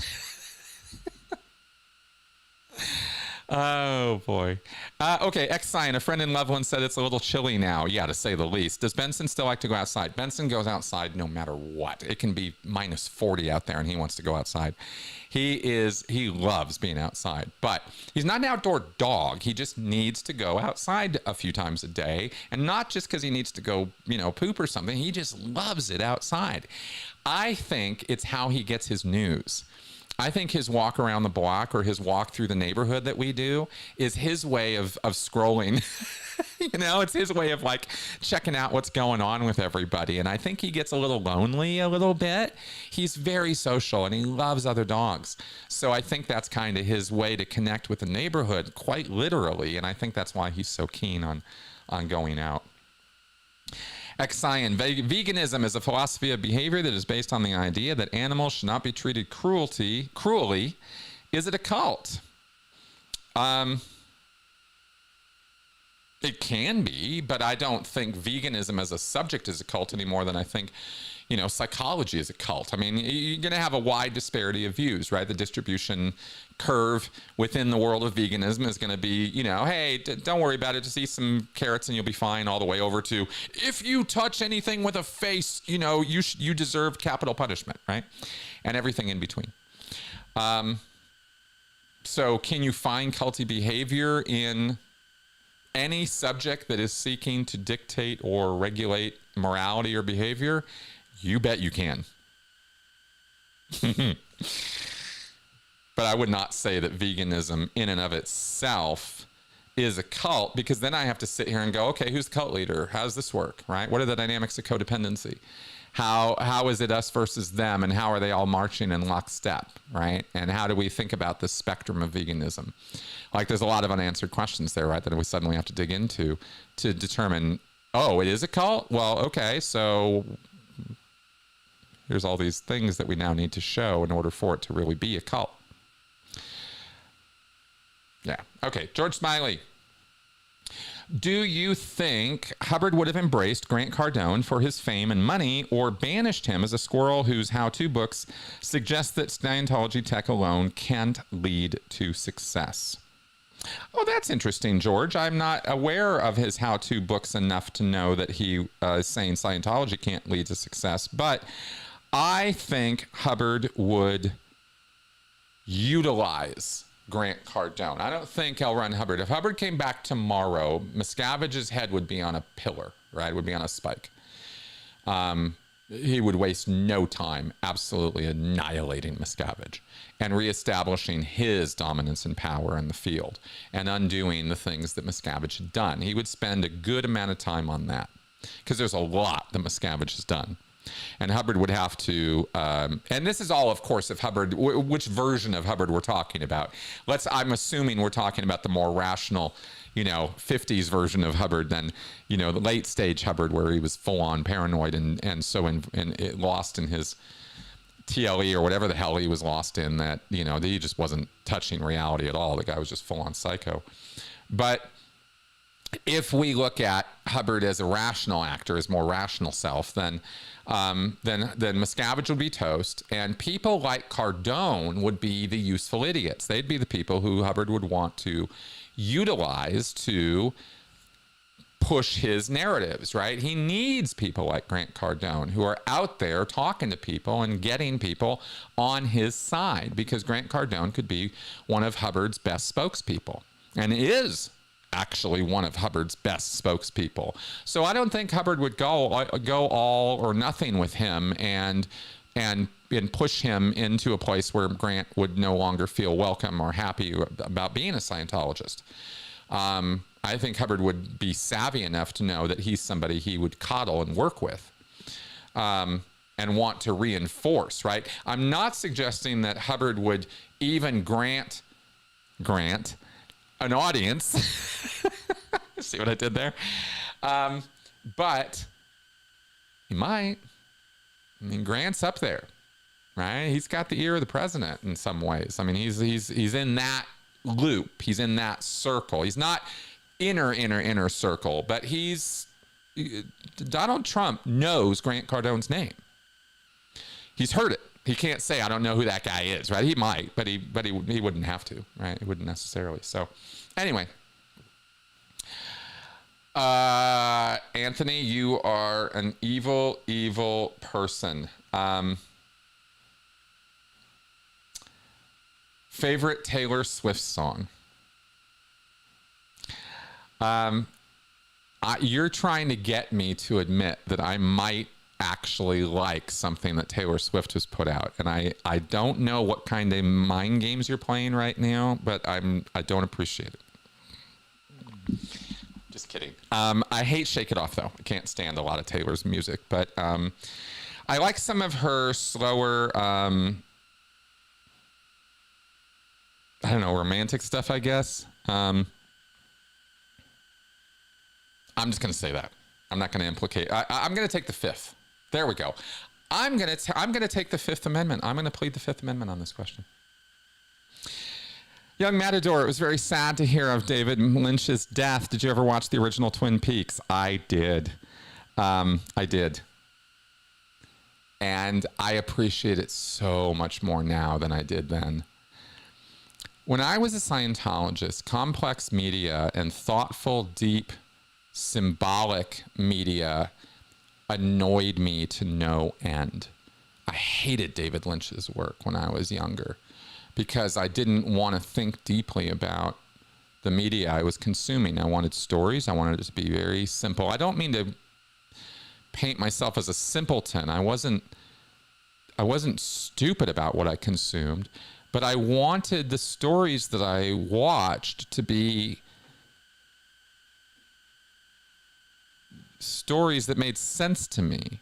Oh, boy. Okay, X-Sign, a friend in Loveland said it's a little chilly now. Yeah, to say the least. Does Benson still like to go outside? Benson goes outside no matter what. It can be minus 40 out there, and he wants to go outside. He loves being outside, but he's not an outdoor dog. He just needs to go outside a few times a day, and not just because he needs to go, you know, poop or something. He just loves it outside. I think it's how he gets his news. I think his walk around the block or his walk through the neighborhood that we do is his way of scrolling. You know, it's his way of like checking out what's going on with everybody. And I think he gets a little lonely a little bit. He's very social and he loves other dogs. So I think that's kind of his way to connect with the neighborhood, quite literally. And I think that's why he's so keen on going out. Exion, veganism is a philosophy of behavior that is based on the idea that animals should not be treated cruelly. Is it a cult? It can be, but I don't think veganism as a subject is a cult any more than I think, you know, psychology is a cult. I mean, you're going to have a wide disparity of views, right? The distribution curve within the world of veganism is going to be, you know, hey, don't worry about it. Just eat some carrots and you'll be fine, all the way over to if you touch anything with a face, you know, you deserve capital punishment, right? And everything in between. So can you find culty behavior in any subject that is seeking to dictate or regulate morality or behavior? You bet you can. But I would not say that veganism in and of itself is a cult, because then I have to sit here and go, okay, who's the cult leader? How does this work, right? What are the dynamics of codependency? How is it us versus them, and how are they all marching in lockstep, right? And how do we think about the spectrum of veganism? Like, there's a lot of unanswered questions there, right, that we suddenly have to dig into to determine, oh, it is a cult? Well, okay, so here's all these things that we now need to show in order for it to really be a cult. Yeah, okay, George Smiley. Do you think Hubbard would have embraced Grant Cardone for his fame and money, or banished him as a squirrel whose how-to books suggest that Scientology tech alone can't lead to success? Oh, that's interesting, George. I'm not aware of his how-to books enough to know that he is saying Scientology can't lead to success, but I think Hubbard would utilize Grant Cardone. I don't think L. Ron Hubbard. If Hubbard came back tomorrow, Miscavige's head would be on a pillar, right? Would be on a spike. He would waste no time absolutely annihilating Miscavige and reestablishing his dominance and power in the field and undoing the things that Miscavige had done. He would spend a good amount of time on that because there's a lot that Miscavige has done. And Hubbard would have to, and this is all, of course, if Hubbard, which version of Hubbard we're talking about. I'm assuming we're talking about the more rational, 50s version of Hubbard than, the late stage Hubbard, where he was full on paranoid and so lost in his TLE or whatever the hell he was lost in, that, that he just wasn't touching reality at all. The guy was just full on psycho. But if we look at Hubbard as a rational actor, as more rational self, then Miscavige would be toast, and people like Cardone would be the useful idiots. They'd be the people who Hubbard would want to utilize to push his narratives, right? He needs people like Grant Cardone who are out there talking to people and getting people on his side, because Grant Cardone could be one of Hubbard's best spokespeople, and is actually one of Hubbard's best spokespeople. So I don't think Hubbard would go all or nothing with him and push him into a place where Grant would no longer feel welcome or happy about being a Scientologist. I think Hubbard would be savvy enough to know that he's somebody he would coddle and work with, and want to reinforce, right? I'm not suggesting that Hubbard would even grant an audience. See what I did there? But he might. I mean, Grant's up there, right? He's got the ear of the president in some ways. I mean, he's in that loop. He's in that circle. He's not inner circle, but Donald Trump knows Grant Cardone's name. He's heard it. He can't say, I don't know who that guy is, right? He might, but he wouldn't have to, right? He wouldn't necessarily. So anyway, Anthony, you are an evil, evil person. Favorite Taylor Swift song? You're trying to get me to admit that I might actually like something that Taylor Swift has put out. And I don't know what kind of mind games you're playing right now, but I don't appreciate it. Just kidding. I hate Shake It Off, though. I can't stand a lot of Taylor's music, but I like some of her slower, I don't know, romantic stuff, I guess. I'm just going to say that. I'm not going to implicate. I'm going to take the fifth. There we go. I'm going to take the Fifth Amendment. I'm going to plead the Fifth Amendment on this question. Young Matador, it was very sad to hear of David Lynch's death. Did you ever watch the original Twin Peaks? I did. I did. And I appreciate it so much more now than I did then. When I was a Scientologist, complex media and thoughtful, deep, symbolic media annoyed me to no end. I hated David Lynch's work when I was younger because I didn't want to think deeply about the media I was consuming. I wanted stories. I wanted it to be very simple. I don't mean to paint myself as a simpleton. I wasn't stupid about what I consumed, but I wanted the stories that I watched to be stories that made sense to me.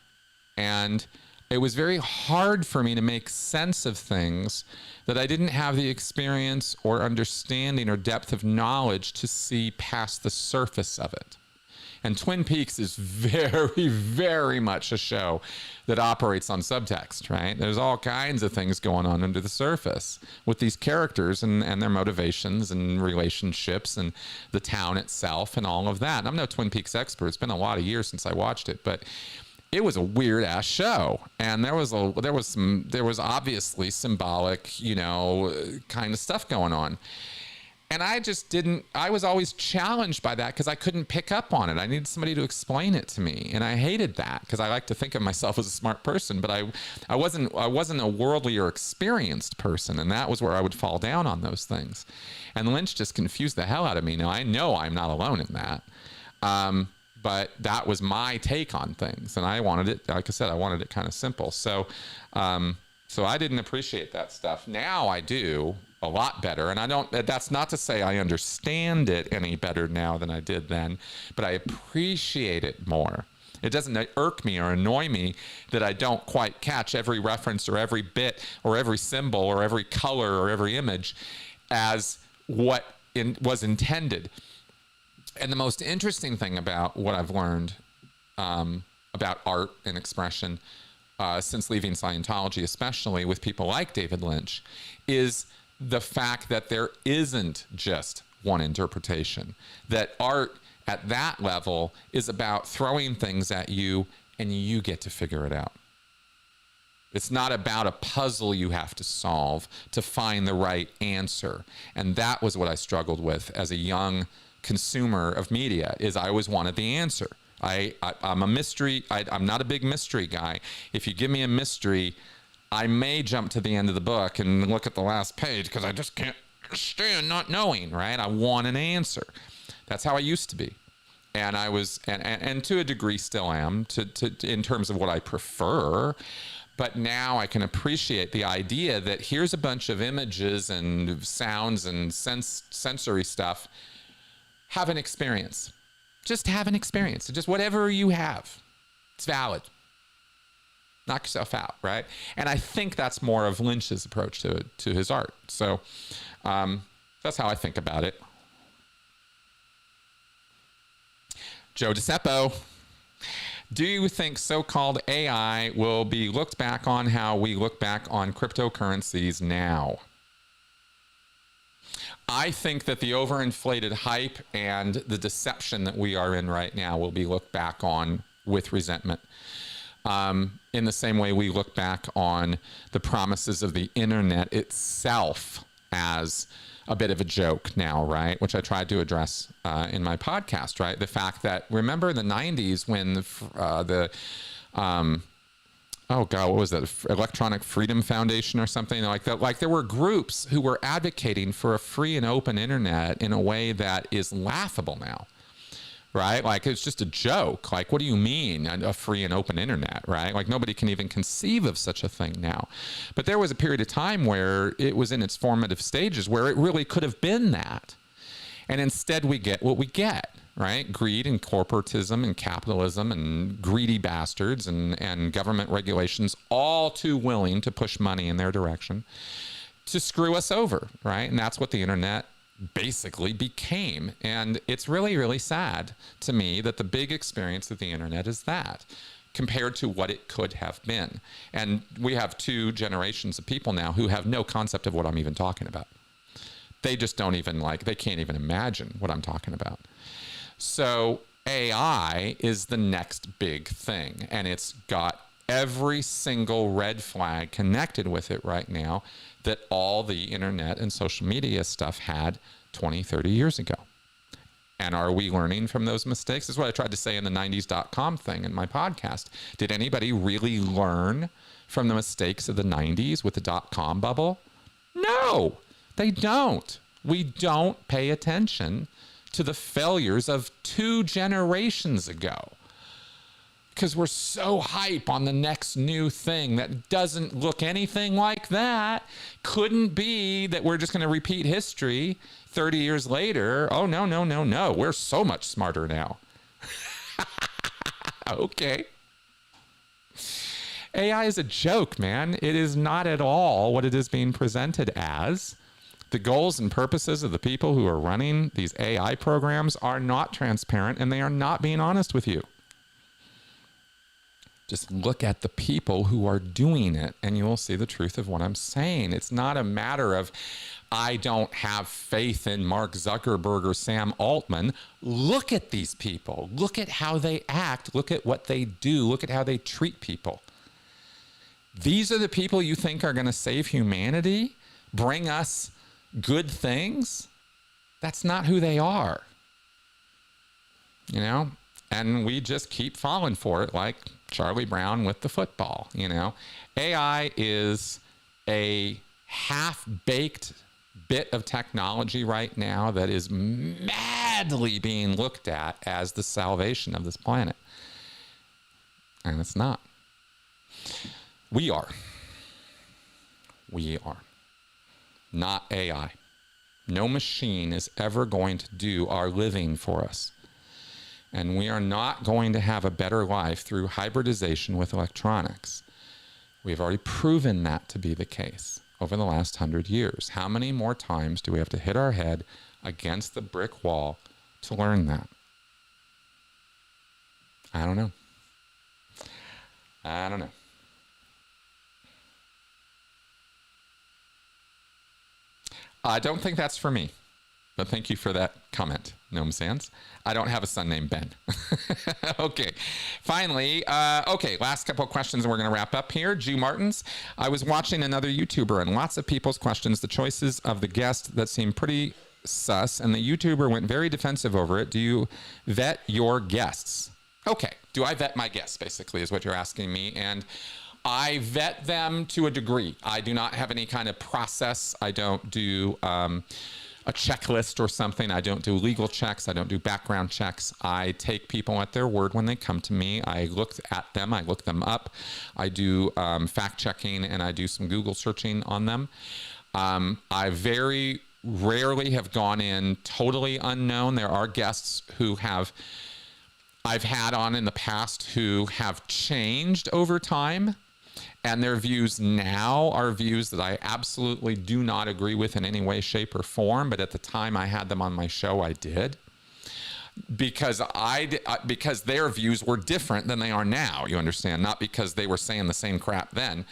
And it was very hard for me to make sense of things that I didn't have the experience or understanding or depth of knowledge to see past the surface of it. And Twin Peaks is very, very much a show that operates on subtext, right? There's all kinds of things going on under the surface with these characters and their motivations and relationships and the town itself and all of that. I'm no Twin Peaks expert. It's been a lot of years since I watched it, but it was a weird ass show. And there was obviously symbolic, kind of stuff going on. And I was always challenged by that because I couldn't pick up on it. I needed somebody to explain it to me. And I hated that because I like to think of myself as a smart person, but I wasn't a worldly or experienced person. And that was where I would fall down on those things. And Lynch just confused the hell out of me. Now, I know I'm not alone in that. But that was my take on things. And I wanted it, like I said, I wanted it kind of simple. So I didn't appreciate that stuff. Now I do a lot better. And that's not to say I understand it any better now than I did then, but I appreciate it more. It doesn't irk me or annoy me that I don't quite catch every reference or every bit or every symbol or every color or every image as what was intended. And the most interesting thing about what I've learned about art and expression since leaving Scientology, especially with people like David Lynch, is the fact that there isn't just one interpretation. That art at that level is about throwing things at you and you get to figure it out. It's not about a puzzle you have to solve to find the right answer. And that was what I struggled with as a young consumer of media, is I always wanted the answer. I'm a mystery. I'm not a big mystery guy. If you give me a mystery, I may jump to the end of the book and look at the last page because I just can't stand not knowing, right? I want an answer. That's how I used to be. And I was, and to a degree still am, in terms of what I prefer. But now I can appreciate the idea that here's a bunch of images and sounds and sensory stuff. Have an experience. Just have an experience. Just whatever you have, it's valid. Knock yourself out, right? And I think that's more of Lynch's approach to his art. So that's how I think about it. Joe DeCeppo, do you think so-called AI will be looked back on how we look back on cryptocurrencies now? I think that the overinflated hype and the deception that we are in right now will be looked back on with resentment. In the same way we look back on the promises of the internet itself as a bit of a joke now, right? Which I tried to address in my podcast, right? The fact that, remember the 90s when oh God, what was that? Electronic Freedom Foundation or something like that. Like there were groups who were advocating for a free and open internet in a way that is laughable now, right? Like, it's just a joke. Like, what do you mean a free and open internet, right? Like, nobody can even conceive of such a thing now. But there was a period of time where it was in its formative stages where it really could have been that. And instead we get what we get, right? Greed and corporatism and capitalism and greedy bastards and government regulations, all too willing to push money in their direction to screw us over, right? And that's what the internet basically became. And it's really, really sad to me that the big experience of the internet is that, compared to what it could have been. And we have two generations of people now who have no concept of what I'm even talking about. They just don't even they can't even imagine what I'm talking about. So AI is the next big thing, and it's got every single red flag connected with it right now that all the internet and social media stuff had 20, 30 years ago. And are we learning from those mistakes? This is what I tried to say in the 90s.com thing in my podcast. Did anybody really learn from the mistakes of the 90s with the .com bubble? No, they don't. We don't pay attention to the failures of 2 generations ago, because we're so hype on the next new thing that doesn't look anything like that. Couldn't be that we're just going to repeat history 30 years later. Oh, no, no, no, no. We're so much smarter now. Okay. AI is a joke, man. It is not at all what it is being presented as. The goals and purposes of the people who are running these AI programs are not transparent, and they are not being honest with you. Just look at the people who are doing it, and you will see the truth of what I'm saying. It's not a matter of, I don't have faith in Mark Zuckerberg or Sam Altman. Look at these people. Look at how they act. Look at what they do. Look at how they treat people. These are the people you think are going to save humanity, bring us good things? That's not who they are. You know? And we just keep falling for it, like Charlie Brown with the football, you know? AI is a half-baked bit of technology right now that is madly being looked at as the salvation of this planet. And it's not. We are. We are. Not AI. No machine is ever going to do our living for us. And we are not going to have a better life through hybridization with electronics. We've already proven that to be the case over the last 100 years. How many more times do we have to hit our head against the brick wall to learn that? I don't know. I don't know. I don't think that's for me, but thank you for that comment, Gnome Sands. I don't have a son named Ben. Okay. Finally, okay, last couple of questions and we're going to wrap up here. Jew Martins, I was watching another YouTuber and lots of people's questions, the choices of the guest that seemed pretty sus, and the YouTuber went very defensive over it. Do you vet your guests? Okay. Do I vet my guests, basically, is what you're asking me. And I vet them to a degree. I do not have any kind of process. I don't do a checklist or something. I don't do legal checks. I don't do background checks. I take people at their word when they come to me. I look at them. I look them up. I do fact checking, and I do some Google searching on them. I very rarely have gone in totally unknown. There are guests who I've had on in the past who have changed over time. And their views now are views that I absolutely do not agree with in any way, shape, or form. But at the time I had them on my show, I did. Because their views were different than they are now, you understand? Not because they were saying the same crap then.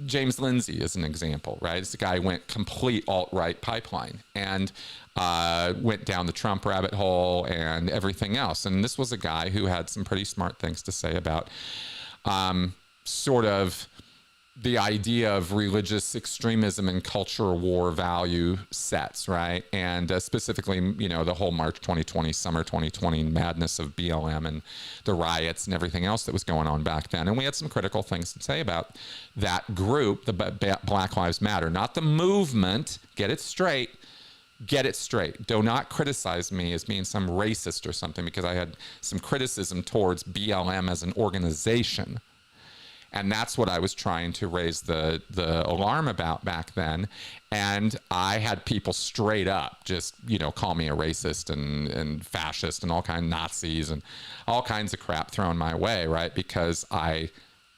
James Lindsay is an example, right? This guy went complete alt-right pipeline and went down the Trump rabbit hole and everything else. And this was a guy who had some pretty smart things to say about sort of the idea of religious extremism and culture war value sets, right? And specifically, you know, the whole March 2020, summer 2020 madness of BLM and the riots and everything else that was going on back then. And we had some critical things to say about that group, the Black Lives Matter, not the movement, get it straight, get it straight. Do not criticize me as being some racist or something, because I had some criticism towards BLM as an organization. And that's what I was trying to raise the alarm about back then. And I had people straight up just, call me a racist and fascist and all kinds of Nazis and all kinds of crap thrown my way, right? Because I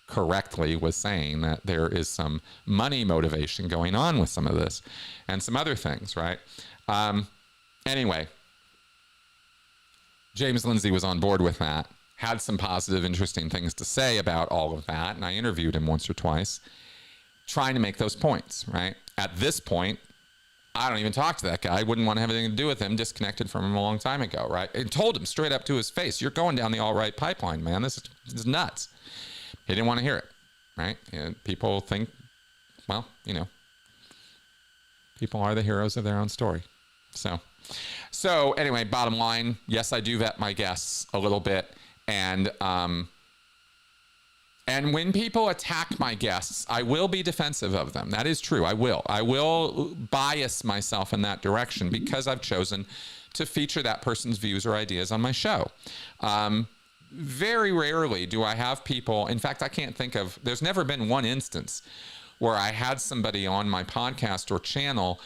correctly was saying that there is some money motivation going on with some of this and some other things, right? Anyway, James Lindsay was on board with that, had some positive, interesting things to say about all of that, and I interviewed him once or twice, trying to make those points, right? At this point, I don't even talk to that guy. I wouldn't want to have anything to do with him, disconnected from him a long time ago, right? And told him straight up to his face, you're going down the alt-right pipeline, man. This is nuts. He didn't want to hear it, right? And people think, well, people are the heroes of their own story. So anyway, bottom line, yes, I do vet my guests a little bit. And when people attack my guests, I will be defensive of them. That is true. I will bias myself in that direction because I've chosen to feature that person's views or ideas on my show. Very rarely do I have people, in fact, I can't think of, there's never been one instance where I had somebody on my podcast or channel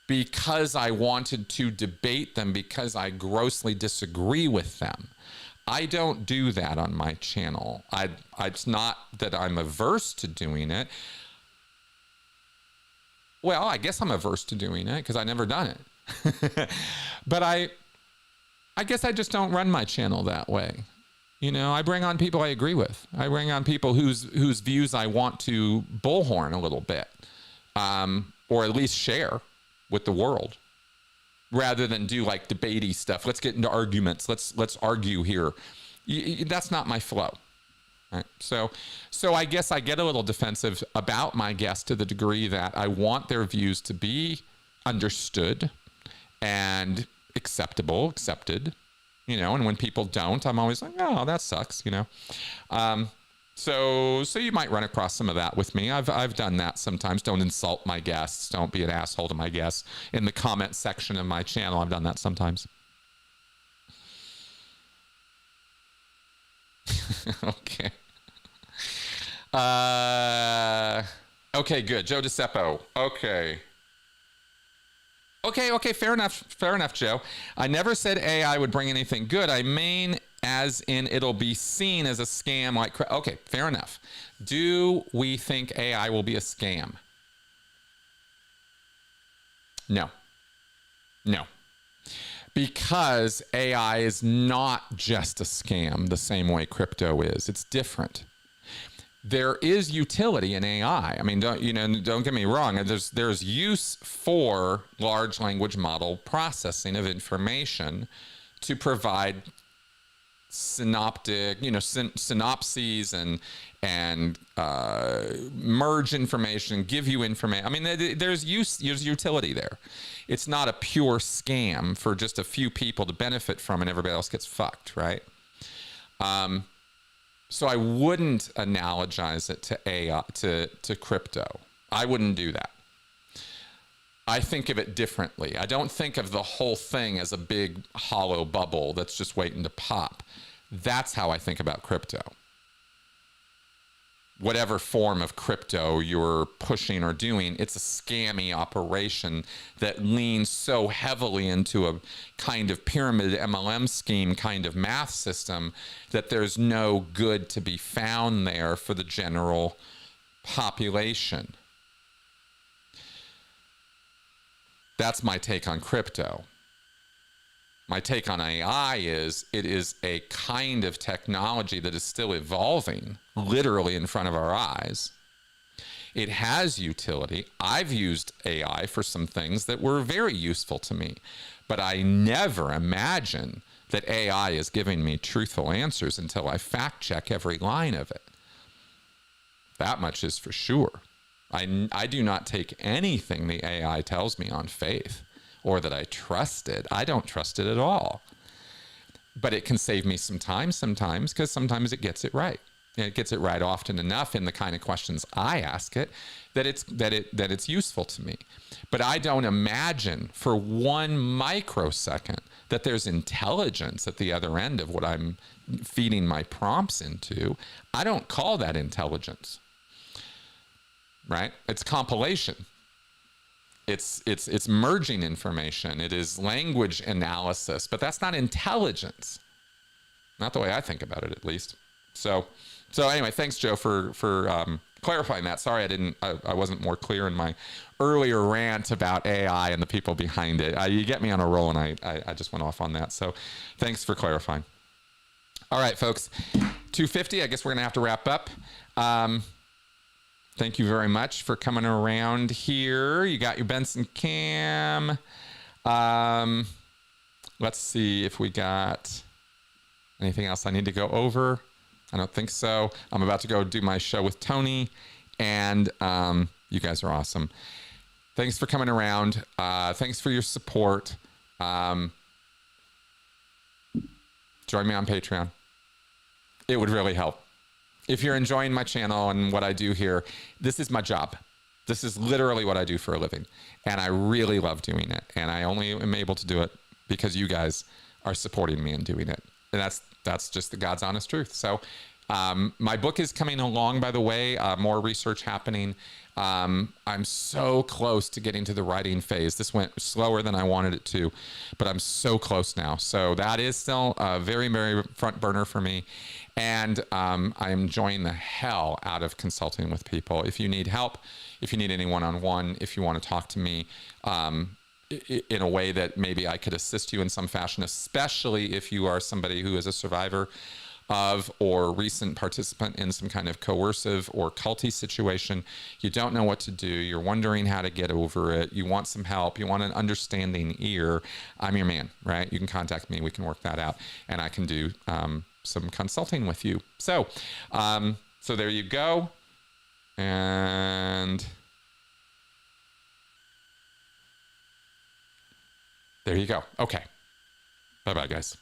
because I wanted to debate them because I grossly disagree with them. I don't do that on my channel. It's not that I'm averse to doing it. Well, I guess I'm averse to doing it because I've never done it. But I guess I just don't run my channel that way. I bring on people I agree with. I bring on people whose views I want to bullhorn a little bit, or at least share with the world, rather than do like debatey stuff. Let's get into arguments. Let's argue here. That's not my flow. Right? So I guess I get a little defensive about my guests to the degree that I want their views to be understood and accepted. And when people don't, I'm always like, oh, that sucks, So you might run across some of that with me. I've done that sometimes. Don't insult my guests. Don't be an asshole to my guests. In the comment section of my channel, I've done that sometimes. Okay. Okay, good. Joe DeCeppo. Okay, fair enough, Joe. I never said AI would bring anything good. I mean, as in it'll be seen as a scam like... Okay, fair enough. Do we think AI will be a scam? No. Because AI is not just a scam the same way crypto is. It's different. There is utility in AI. I mean, don't get me wrong. There's use for large language model processing of information to provide synopsis and merge information, give you information. I mean, there's utility there. It's not a pure scam for just a few people to benefit from and everybody else gets fucked, right? So I wouldn't analogize it to AI, to crypto. I wouldn't do that. I think of it differently. I don't think of the whole thing as a big hollow bubble that's just waiting to pop. That's how I think about crypto. Whatever form of crypto you're pushing or doing, it's a scammy operation that leans so heavily into a kind of pyramid MLM scheme kind of math system that there's no good to be found there for the general population. That's my take on crypto. My take on AI is it is a kind of technology that is still evolving, literally in front of our eyes. It has utility. I've used AI for some things that were very useful to me, but I never imagine that AI is giving me truthful answers until I fact check every line of it. That much is for sure. I do not take anything the AI tells me on faith or that I trust it. I don't trust it at all. But it can save me some time sometimes because sometimes it gets it right. it gets it right often enough in the kind of questions I ask it that it's useful to me. But I don't imagine for 1 microsecond that there's intelligence at the other end of what I'm feeding my prompts into. I don't call that intelligence, right? It's compilation. It's merging information. It is language analysis, but that's not intelligence. Not the way I think about it, at least. So anyway, thanks, Joe, for clarifying that. Sorry, I wasn't more clear in my earlier rant about AI and the people behind it. You get me on a roll, and I just went off on that. So thanks for clarifying. All right, folks, 2:50. I guess we're gonna have to wrap up. Thank you very much for coming around here. You got your Benson cam. Let's see if we got anything else I need to go over. I don't think so. I'm about to go do my show with Tony, and you guys are awesome. Thanks for coming around. Thanks for your support. Join me on Patreon. It would really help. If you're enjoying my channel and what I do here, this is my job. This is literally what I do for a living. And I really love doing it. And I only am able to do it because you guys are supporting me in doing it. And that's just the God's honest truth. So my book is coming along, by the way, more research happening. I'm so close to getting to the writing phase. This went slower than I wanted it to, but I'm so close now. So that is still a very, very front burner for me. And I'm enjoying the hell out of consulting with people. If you need help, if you need any one-on-one, if you want to talk to me in a way that maybe I could assist you in some fashion, especially if you are somebody who is a survivor of or recent participant in some kind of coercive or culty situation, you don't know what to do, you're wondering how to get over it, you want some help, you want an understanding ear, I'm your man, right? You can contact me, we can work that out, and I can do some consulting with you. So there you go. And there you go. Okay. Bye-bye, guys.